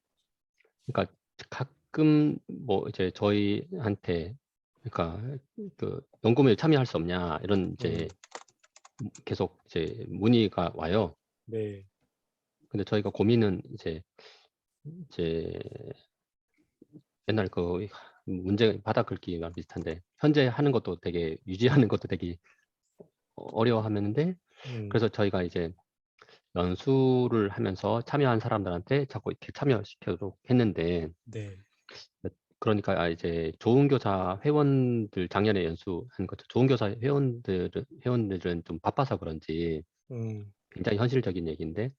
그러니까 가끔 뭐 이제 저희한테 그러니까 그 연구에 참여할 수 없냐 이런 이제 계속 이제 문의가 와요. 네. 근데 저희가 고민은 이제 옛날 그 문제 바닥 긁기랑 비슷한데, 현재 하는 것도 되게 유지하는 것도 되게 어려워하는데, 그래서 저희가 이제 연수를 하면서 참여한 사람들한테 자꾸 이렇게 참여시켜도록 했는데, 네. 그러니까 이제 좋은 교사 회원들 작년에 연수한 것도 좋은 교사 회원들은 좀 바빠서 그런지 굉장히 현실적인 얘기인데,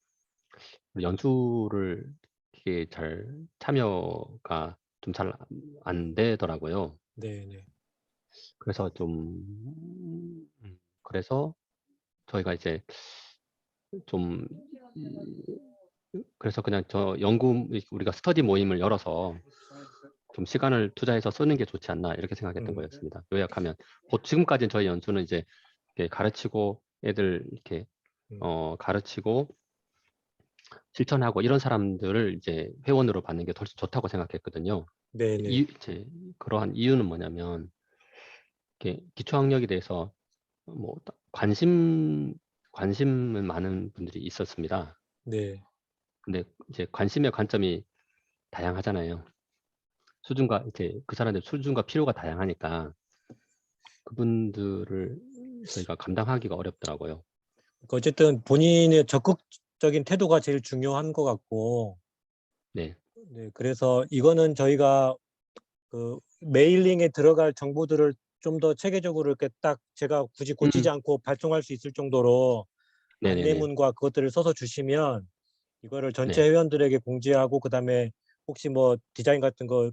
연수를 이게 잘 참여가 좀 잘 안 되더라고요. 네, 네. 그래서 그래서 저희가 이제 좀 그래서 그냥 우리가 스터디 모임을 열어서 좀 시간을 투자해서 쓰는 게 좋지 않나 이렇게 생각했던 거였습니다. 요약하면 지금까지는 저희 연수는 이제 이렇게 가르치고 애들 이렇게 가르치고 실천하고 이런 사람들을 이제 회원으로 받는 게 훨씬 좋다고 생각했거든요. 네, 네. 이제 그러한 이유는 뭐냐면, 이렇게 기초학력에 대해서 뭐 관심은 많은 분들이 있었습니다. 네. 근데 이제 관심의 관점이 다양하잖아요. 수준과 이제 그 사람들 수준과 필요가 다양하니까 그분들을 저희가 감당하기가 어렵더라고요. 어쨌든 본인의 적극적인 태도가 제일 중요한 것 같고, 네, 네, 그래서 이거는 저희가 그 메일링에 들어갈 정보들을 좀 더 체계적으로 이렇게 딱 제가 굳이 고치지 않고 발송할 수 있을 정도로 네네네, 안내문과 그것들을 써서 주시면 이거를 전체 네, 회원들에게 공지하고, 그다음에 혹시 뭐 디자인 같은 거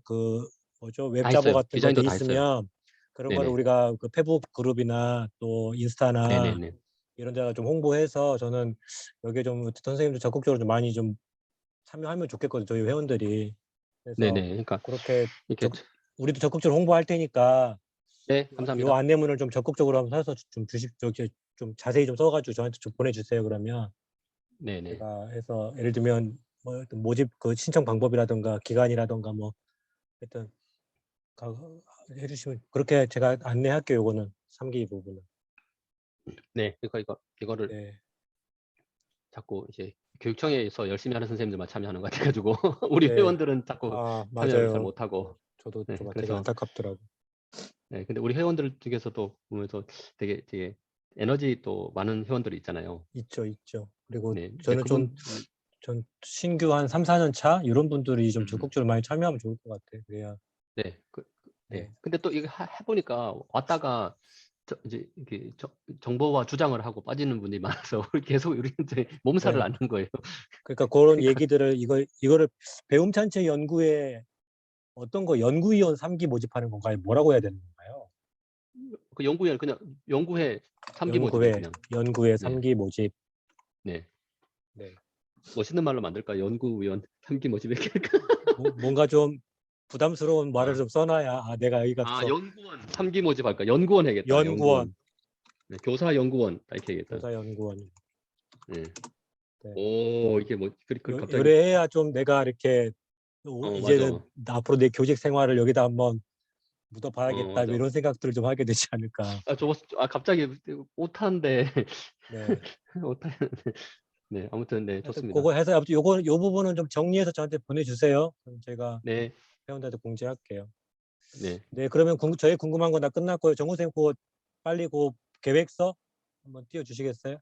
뭐죠, 다 웹자보 했어요. 같은 거 돼 디자인도 다 했어요. 있으면 그런 거를 네네, 우리가 그 페북 그룹이나 또 인스타나 네네네, 이런 데가 좀 홍보해서, 저는 여기에 좀 선생님들 적극적으로 좀 많이 좀 참여하면 좋겠거든요, 저희 회원들이. 그래서 네네. 그러니까 그렇게 이렇게 우리도 적극적으로 홍보할 테니까 네, 요 감사합니다. 안내문을 좀 적극적으로 한번 사서 좀 좀 자세히 좀 써가지고 저한테 좀 보내주세요. 그러면 네네. 제가 해서, 예를 들면 뭐 어떤 모집 그 신청 방법이라든가 기간이라든가 뭐 하여튼 해주시면 그렇게 제가 안내할게요. 요거는 3기 부분은. 네, 그러니까 이거를 네. 자꾸 이제 교육청에서 열심히 하는 선생님들만 참여하는 것 같아가지고 우리 네. 회원들은 자꾸 아, 참여를 잘 맞아요. 못하고. 저도 네, 좀 되게 그래서 안타깝더라고. 네, 근데 우리 회원들 중에서도 보면서 되게 에너지 또 많은 회원들이 있잖아요. 있죠, 있죠. 그리고 네, 이제 저는 전 신규 한 3, 4년 차 이런 분들이 좀 적극적으로 많이 참여하면 좋을 것 같아요. 그래야. 네, 네. 네. 근데 또 이거 해보니까 왔다가 이제 이렇게 정보와 주장을 하고 빠지는 분이 많아서 계속 우리 이제 몸살을 네. 앓는 거예요. 그러니까 그런 그러니까 얘기들을 이거를 배움찬체 연구에 어떤 거 연구위원 3기 모집하는 건가요? 뭐라고 해야 되는 건가요? 그 연구회 그냥 연구회 3기 모집이에요, 그냥. 연구회 네, 3기 모집. 네. 네. 멋있는 말로 만들까? 연구위원 3기 모집 이렇게 할까? 뭔가 좀 부담스러운 말을 아, 좀 써놔야 내가 여기 가서 연구원 3기 모집 할까? 연구원 해야겠다. 연구원, 연구원. 네, 교사 연구원 이렇게 해야겠다. 교사 연구원. 네. 네. 오, 이게 뭐 갑자기 요래해야 좀 내가 이렇게 이제는 맞아. 앞으로 내 교직 생활을 여기다 한번 묻어봐야겠다, 맞아. 이런 생각들을 좀 하게 되지 않을까. 갑자기 못하는데 네. 못하는데 네, 아무튼 네, 하여튼 좋습니다. 그거 해서 아무튼 요 부분은 좀 정리해서 저한테 보내주세요. 그럼 제가 네, 회원들한테 공지할게요. 네. 네, 그러면 저희 궁금한 건 다 끝났고요. 정우 선생님, 빨리 계획서 한번 띄워주시겠어요?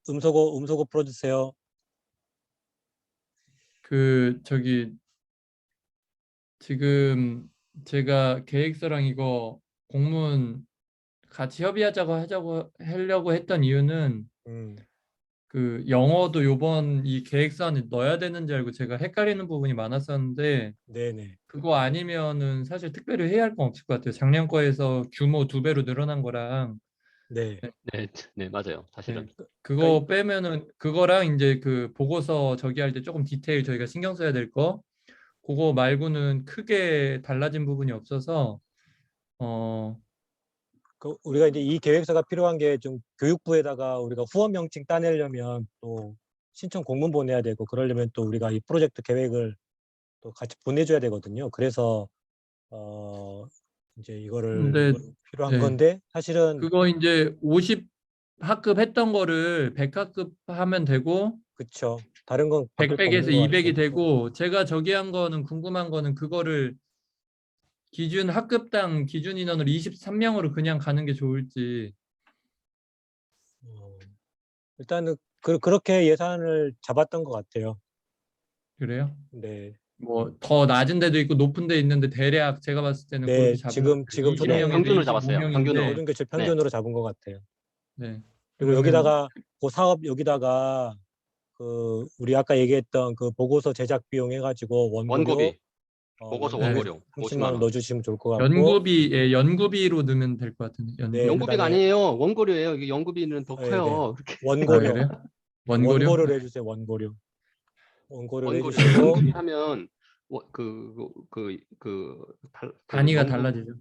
음소거 풀어주세요. 저기 지금 제가 계획서랑 이거 공문 같이 하자고 하려고 했던 이유는 음, 그 영어도 요번 이 계획서안에 넣어야 되는지 알고 제가 헷갈리는 부분이 많았었는데 네네. 그거 아니면은 사실 특별히 해야 할 건 없을 것 같아요. 작년 거에서 규모 2배로 늘어난 거랑 네. 네, 네, 맞아요. 사실은. 네, 그러니까 그거 빼면은 그거랑 이제 그 보고서 저기 할 때 조금 디테일 저희가 신경 써야 될 거 그거 말고는 크게 달라진 부분이 없어서 어 우리가 이제 이 계획서가 필요한 게 좀 교육부에다가 우리가 후원 명칭 따내려면 또 신청 공문 보내야 되고 그러려면 또 우리가 이 프로젝트 계획을 또 같이 보내줘야 되거든요. 그래서 이제 이거를 근데 필요한 네, 건데 사실은 그거 이제 50학급 했던 거를 100학급 하면 되고 그쵸. 다른 건 바뀔 거 없는 100에서 것 200이 같아요. 되고 제가 저기 한 거는 궁금한 거는 그거를 기준 학급당 기준 인원을 23명으로 그냥 가는 게 좋을지 어, 일단은 그렇게 예산을 잡았던 것 같아요. 그래요? 네. 뭐 더 낮은 데도 있고 높은 데 있는데 대략 제가 봤을 때는 그렇게 네, 잡은 것 같아요. 지금 네, 초등학교 20명에서 평균을 잡았어요. 평균으로. 25명인데 모든 게 제 네. 평균으로 잡은 것 같아요. 네. 그리고 그러면 여기다가 그 사업 여기다가 우리 아까 얘기했던 그 보고서 제작 비용 해가지고 원고료 원고비, 보고서 네. 원고비 원고료 30만 50만 원 원. 넣어주시면 좋을 것 같고 연구비로 넣으면 될 것 같은데 네, 연구비. 연구비가 그다음에 아니에요. 원고료예요. 이게 연구비는 더 네, 네. 커요. 그렇게 아 원고료 그래요? 네, 원고료? 원고료를 해주세요. 원고료를 원고료예요. 해주시고 연구비 하면 단위가 연구 달라지죠.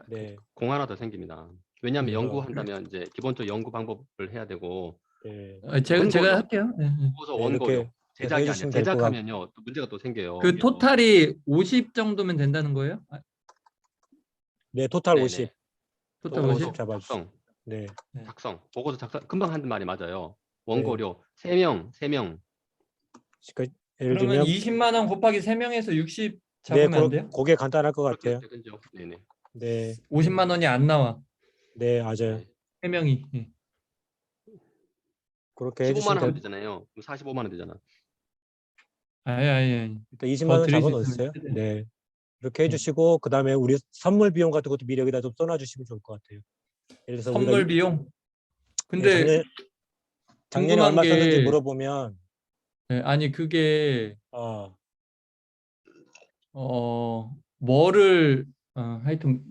네, 공 하나 더 생깁니다. 왜냐하면 그래서 연구한다면 이제 기본적으로 연구 방법을 해야 되고 네, 제가 원고료, 할게요. 네, 네. 보고서 네, 원고료, 이렇게 해서 제작이 아니라 해주시면 될 것 같고 제작하면요 또 문제가 또 생겨요. 그 토탈이 50 정도면 된다는 거예요? 아, 네, 토탈 50 네네. 토탈 토탈 50? 50 잡아주시고 작성, 네, 네. 보고서 작성. 금방 한 말이 맞아요. 네. 원고료 3명. 그러니까 예를 그러면 들면 20만 원 곱하기 3명에서 60 네, 잡으면 안 돼요? 그게 간단할 것 그렇게 같아요. 해도 되죠. 네네. 네, 50만 원이 안 나와. 네, 맞아요. 네. 3명이. 예. 그렇게 15만 해주시면 원 하면 되잖아요. 그럼 45만 원 되잖아. 아예 일단 20만 더 원 드릴 잡아 수 있으면 놓으세요. 최대한. 네. 이렇게 예. 해주시고 그다음에 우리 선물 비용 같은 것도 미리 여기다 좀 써놔주시면 좋을 것 같아요. 예를 들어서 우리가 선물 비용. 예, 근데 작년에 궁금한 얼마 썼는지 게 물어보면 아니 그게 어, 뭐를 하여튼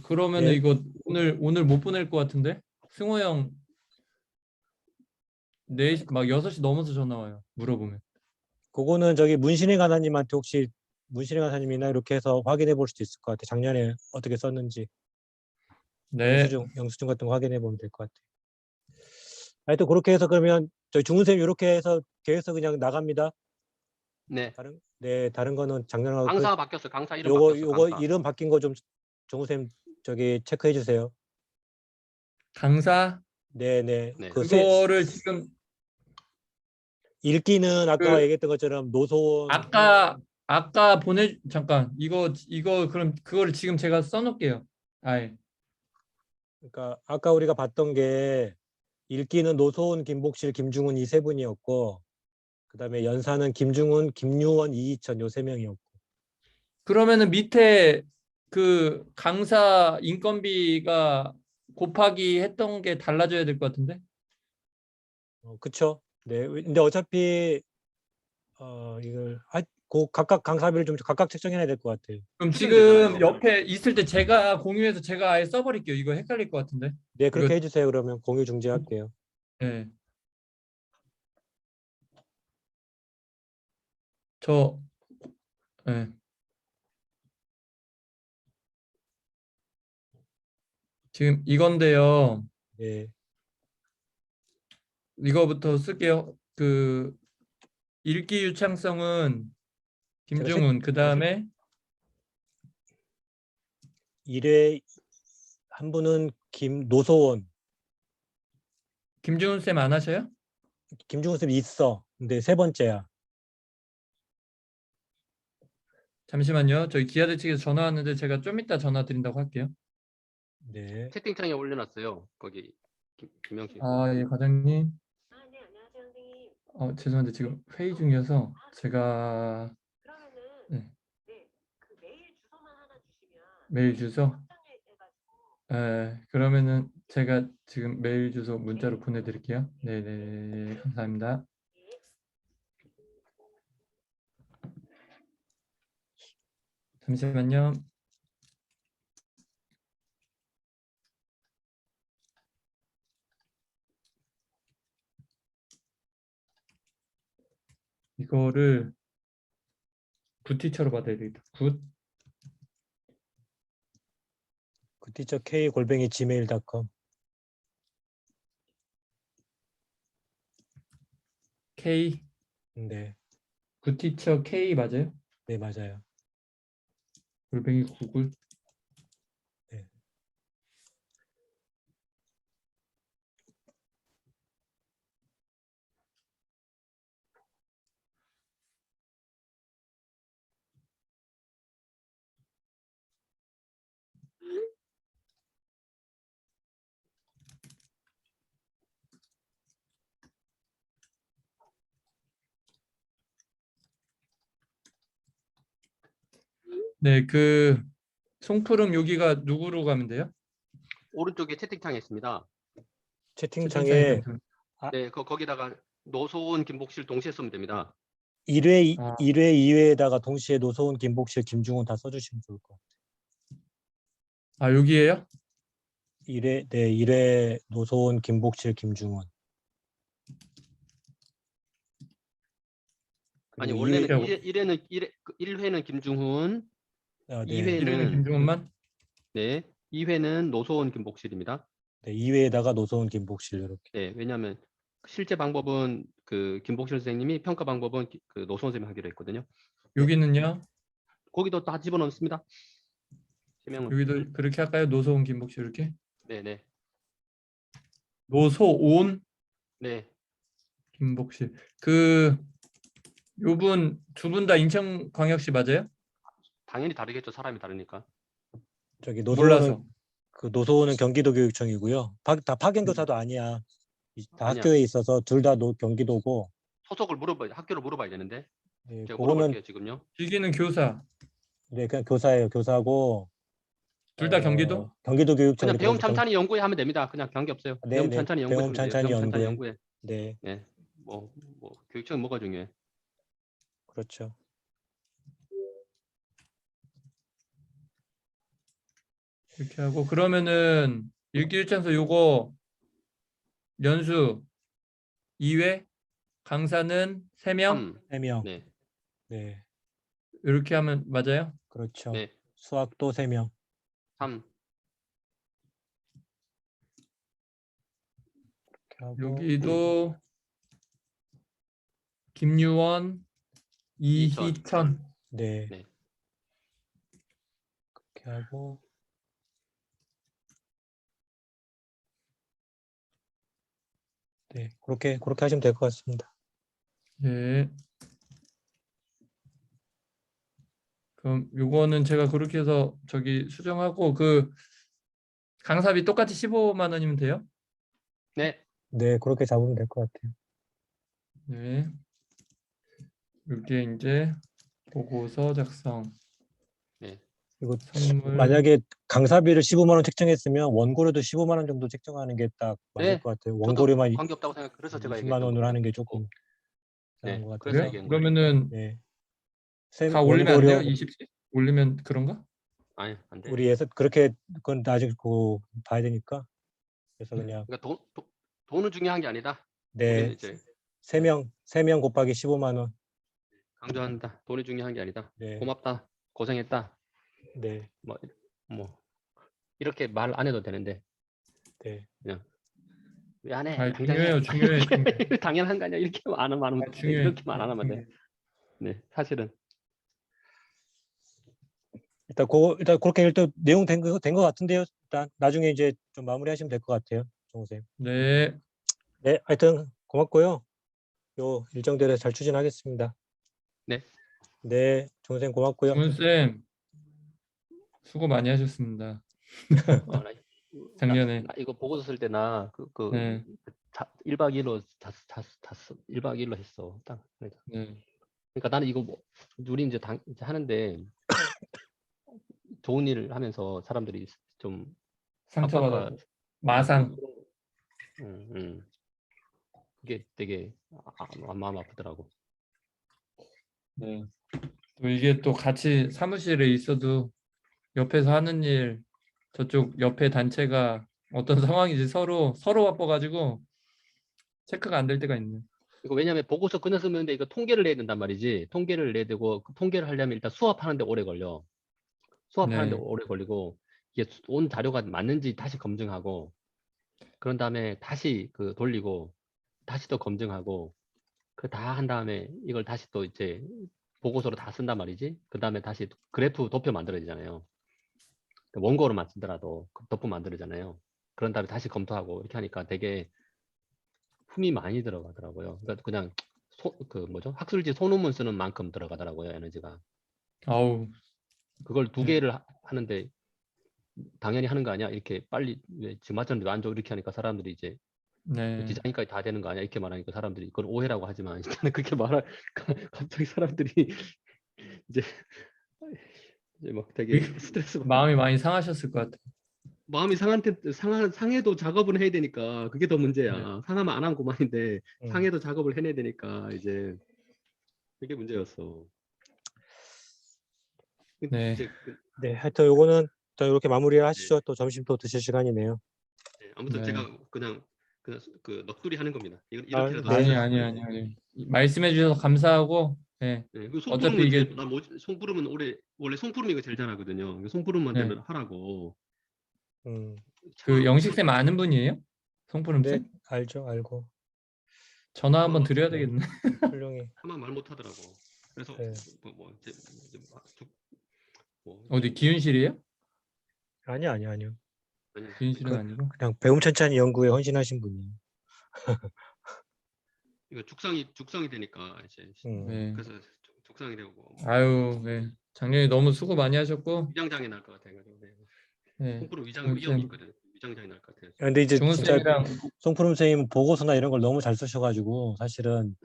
그러면은 네, 이거 오늘 못 보낼 것 같은데 승호 형 4시 막 6시 넘어서 전화 와요. 물어보면. 그거는 저기 문신혜 간사님한테 혹시 문신혜 간사님이나 이렇게 해서 확인해 볼 수도 있을 것 같아요. 작년에 어떻게 썼는지 네. 영수증 같은 거 확인해 보면 될 것 같아요. 하여튼 그렇게 해서 그러면 저희 중훈쌤 이렇게 해서 계획서 그냥 나갑니다. 네. 다른 거는 작년하고 강사 바뀌었어요. 강사 이름 바뀌었어. 요거 강사. 이름 바뀐 거 좀 정우쌤 저기 체크해 주세요. 강사 네네. 네. 그거를 지금 읽기는 아까 그 얘기했던 것처럼 노소원 아까 잠깐 이거 그럼 그거를 지금 제가 써놓을게요. 아예. 그러니까 아까 우리가 봤던 게 읽기는 노소원, 김복실, 김중훈 이 세 분이었고 그다음에 연사는 김중훈, 김유원, 이희천 요 세 명이었고 그러면은 밑에 그 강사 인건비가 곱하기 했던 게 달라져야 될 것 같은데? 그쵸? 네. 근데 어차피 이걸 각각 강사비를 좀 각각 책정해야 될 것 같아요. 그럼 틀리면 되잖아요. 지금 옆에 있을 때 제가 공유해서 제가 아예 써버릴게요. 이거 헷갈릴 것 같은데. 네, 이거 그렇게 해주세요. 그러면 공유 중지할게요. 네. 저 네. 지금 이건데요. 네. 이거부터 쓸게요. 그 읽기 유창성은 제가 김중훈, 그 다음에 1회 한 분은 노소원, 김중훈 쌤 안 하셔요? 김중훈 쌤 있어. 근데 세 번째야. 잠시만요. 저희 기아대 측에서 전화 왔는데 제가 좀 이따 전화 드린다고 할게요. 네. 채팅창에 올려놨어요. 거기 김영식. 예, 과장님. 죄송한데 지금 회의 중이어서 제가 네. 메일 주소. 그러면은 제가 지금 메일 주소 문자로 보내드릴게요. 네네, 감사합니다. 잠시만요. 이거를 굿티처로 받아야 되겠다. 굿 굿티처 k@gmail.com. K 네, 굿티처 K 맞아요? 네 맞아요. 골뱅이 구글. 네. 네, 그 송푸름 여기가 누구로 가면 돼요? 오른쪽에 채팅창에 있습니다. 채팅창에 채팅창에 좀- 네, 거기다가 노소은, 김복실 동시에 쓰면 됩니다. 1회, 아, 1회, 2회에다가 동시에 노소은, 김복실, 김중훈 다 써주시면 좋을 것 같아요. 여기에요? 1회, 네, 1회 노소은, 김복실, 김중훈. 아니 그리고 원래는 2회, 1회는 김중훈, 네, 1회는 2회는 김중훈만? 네, 2회는 노소은, 김복실입니다. 네, 2회에다가 노소은, 김복실 이렇게. 네, 왜냐하면 실제 방법은 그 김복실 선생님이 평가 방법은 그 노소은 선생님이 하기로 했거든요. 여기는요? 거기도 다 집어넣습니다. 세 명은. 여기도 그렇게 할까요? 노소은, 김복실 이렇게? 네, 네, 노소온, 네. 김복실. 그 요분 두 분 다 인천광역시 맞아요? 당연히 다르겠죠. 사람이 다르니까. 저기 몰라서. 노소은은 경기도교육청이고요. 다 파견교사도 아니야. 다 아니야. 학교에 있어서 둘 다 경기도고. 소속을 학교를 물어봐야 되는데 네, 제가 그거는 물어볼게요 지금요. 여기는 교사. 네, 그냥 교사예요. 교사고 둘 다 경기도? 경기도교육청 그냥 우리 배움 거기서 찬찬히 연구회 하면 됩니다. 그냥 관계 없어요. 배움 네네 찬찬히 연구회 배움 하면 돼요. 찬찬히 배움 찬찬히 연구회. 연구회. 네, 예. 뭐 교육청이 뭐가 중요해? 그렇죠. 이렇게 하고 그러면은 일기일찬서 요거 연수 2회, 강사는 3명 3. 3명. 네. 네, 이렇게 하면 맞아요? 그렇죠. 네. 수학도 3명. 3. 이렇게 하고 여기도 김유원, 이천. 이희천. 네, 네. 이렇게 하고 네, 그렇게 하시면 될 것 같습니다. 네. 그럼 요거는 제가 그렇게 해서 저기 수정하고 그 강사비 똑같이 15만 원이면 돼요? 네. 네, 그렇게 잡으면 될 것 같아요. 네. 이게 이제 보고서 작성, 네. 그리고 선물. 만약에 강사비를 15만 원 책정했으면 원고료도 15만 원 정도 책정하는 게 딱 맞을 네. 것 같아요. 저도 원고료만 관계 없다고 생각. 그래서 제가 20만 얘기했던 원으로 거예요. 하는 게 조금 이상한 네. 것 그래서 같아서. 그래요? 얘기한 거예요. 그러면은 네, 다 올리면 안 돼요? 20씩 올리면 그런가? 아니, 안 돼. 우리에서 그렇게 그건 아직 그 봐야 되니까. 그래서 그냥 그러니까 돈은 중요한 게 아니다. 우리는 네, 이제 3명 곱하기 15만 원. 강조한다. 돈이 중요한 게 아니다. 네, 고맙다. 고생했다. 네, 뭐 이렇게 말 안 해도 되는데 네. 그냥 왜 안 해? 당장 중요해요, 해. 중요해, 중요해. 당연한 거 아니야. 이렇게만 안 하면 중요해. 이렇게만 안 하면 돼. 중요해. 네, 사실은 일단 그렇게 일단 내용 된거 같은데요. 일단 나중에 이제 좀 마무리하시면 될 것 같아요, 정우쌤. 네, 네, 하여튼 고맙고요. 요 일정대로 잘 추진하겠습니다. 네. 네, 정우쌤 고맙고요. 준쌤 수고 많이 하셨습니다. 나, 작년에. 나 이거 보고서 쓸 때 나 네, 1박 2일로 1박 2일로 했어. 딱. 네. 그러니까 나는 이거 우리 이제 이제 하는데 좋은 일을 하면서 사람들이 좀 상처받아. 압박과 마상. 그게 되게 마음 아프더라고. 네. 또 이게 또 같이 사무실에 있어도 옆에서 하는 일, 저쪽 옆에 단체가 어떤 상황인지 서로 바빠가지고 체크가 안 될 때가 있네. 이거 왜냐하면 보고서 끝났으면 이거 통계를 내야 된단 말이지. 통계를 내야 되고 그 통계를 하려면 일단 수합하는데 오래 걸려. 수합하는데 네. 오래 걸리고 이게 온 자료가 맞는지 다시 검증하고 그런 다음에 다시 그 돌리고 다시 또 검증하고 그 다 한 다음에 이걸 다시 또 이제 보고서로 다 쓴단 말이지. 그 다음에 다시 그래프 도표 만들어야 되잖아요. 원고로만 쓰더라도 도표 만들잖아요. 그런 다음에 다시 검토하고 이렇게 하니까 되게 품이 많이 들어가더라고요. 그러니까 그냥 그 뭐죠? 학술지 소논문 쓰는 만큼 들어가더라고요, 에너지가. 아우. 그걸 두 네. 개를 하는데 당연히 하는 거 아니야? 이렇게 빨리 왜 지금 맞췄는데 안 줘? 이렇게 하니까 사람들이 이제 네. 디자인까지 다 되는 거 아니야? 이렇게 말하니까 사람들이 그건 오해라고 하지만 일단은 그렇게 말할 갑자기 사람들이 이제 막 되게 스트레스 받고 마음이 많이 상하셨을 것 같아요. 마음이 상해도 작업을 해야 되니까 그게 더 문제야. 네. 상하면 안 한 그만인데 상해도 작업을 해내야 되니까 이제 그게 문제였어. 네. 이제 네, 하여튼 요거는 또 이렇게 마무리를 하시죠. 또 점심 또 드실 시간이네요. 아무튼 네. 제가 그냥 그 넋두리 하는 겁니다. 아, 이렇게라도 네. 아니. 말씀해 주셔서 감사하고, 네. 그 어차피 송푸름은 이게 송푸름은 원래 송푸름이 이거 제일 잘하거든요. 송푸름한테는 네. 하라고. 그 영식쌤 아는 분이에요? 네, 송푸름쌤? 알고. 전화 한번 드려야 되겠네. 훌륭히. 하만 말 못하더라고. 그래서 네. 어디 기윤실이에요? 아니요. 기윤실은 아니고. 그냥 배움 천천히 연구에 헌신하신 분이에요. 이거 죽상이 되니까 이제 네. 그래서 죽상이 되고 아유, 네. 작년에 너무 수고 많이 하셨고, 위장장애 날 것 같아가지고 네. 송푸름 위장이 중훈쌤, 있거든. 위장장애 날 것 같아요. 근데 이제 진짜 중훈쌤이랑 송푸름 선생님 보고서나 이런 걸 너무 잘 쓰셔가지고 사실은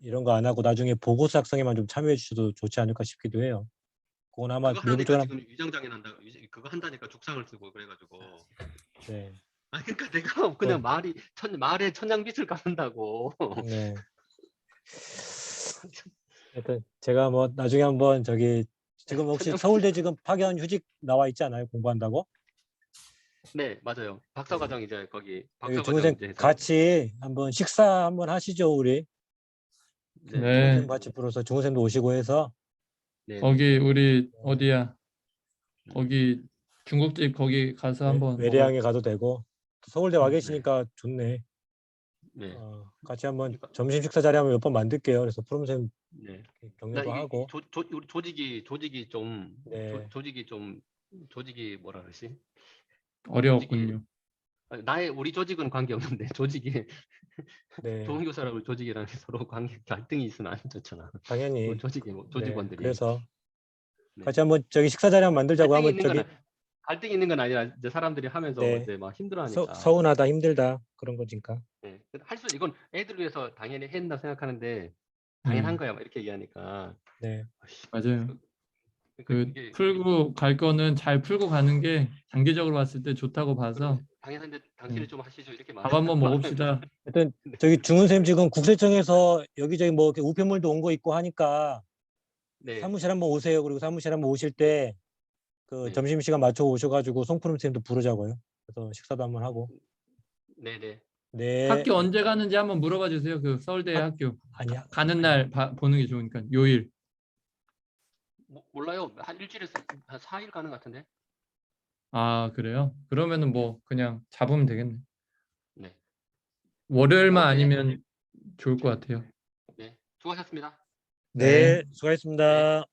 이런 거 안 하고 나중에 보고서 작성에만 좀 참여해 주셔도 좋지 않을까 싶기도 해요. 그건 아마 그거 하니까 내부적으로 지금 위장장애 난다. 그거 한다니까 죽상을 쓰고 그래가지고. 네. 아 그러니까 내가 그냥 말에 천냥빛을 감는다고. 네. 하여튼 제가 뭐 나중에 한번 저기 지금 혹시 서울대 지금 파견 휴직 나와 있지 않아요? 공부한다고? 네 맞아요. 박사과정 이제 거기 여기 박사과정 중훈생 이제 해서 같이 한번 식사 한번 하시죠, 우리. 네. 중훈생 같이 불러서 중훈생도 오시고 해서 네. 거기 우리 어디야? 거기 중국집 거기 가서 한번 외래항에 가도 되고 서울대 와 계시니까 좋네. 네. 같이 한번 그러니까- 점심 식사 자리 한번 몇 번 만들게요. 그래서 프롬쌤 네. 격려도 하고. 우리 조직이 좀 네. 조직이 뭐라 그러지? 어려웠군요. 우리 조직은 관계 없는데 조직이 네. 좋은 교사라고 조직이랑 서로 갈등이 있으면 안 좋잖아. 당연히. 우리 조직원들이. 그래서 네. 같이 한번 저기 식사 자리 한번 만들자고 하면 갈등이 있는 건 아니라 이제 사람들이 하면서 네. 이제 막 힘들어하니까. 서운하다, 힘들다 그런 거니까. 네. 이건 애들 위해서 당연히 해야 된다 생각하는데 당연한 거야 막 이렇게 얘기하니까. 네. 맞아요. 그 이게 풀고 갈 거는 잘 풀고 가는 게 장기적으로 봤을 때 좋다고 봐서 당연한데 당신이 좀 하시죠 이렇게 밥 한번 먹읍시다. 하여튼 저기 중훈쌤 지금 국세청에서 여기저기 뭐 이렇게 우편물도 온 거 있고 하니까 네. 사무실 한번 오세요. 그리고 사무실 한번 오실 때 그 점심시간 맞춰 오셔가지고 송푸름쌤도 부르자고요. 그래서 식사도 한번 하고. 네네. 네. 학교 언제 가는지 한번 물어봐 주세요. 그 서울대 학교 아니야. 가는 날 보는 게 좋으니까 요일. 몰라요. 한 일주일에서 한 4일 가는 것 같은데. 아 그래요? 그러면은 뭐 그냥 잡으면 되겠네. 네. 월요일만 네. 아니면 좋을 것 같아요. 네. 수고하셨습니다. 네. 수고하셨습니다.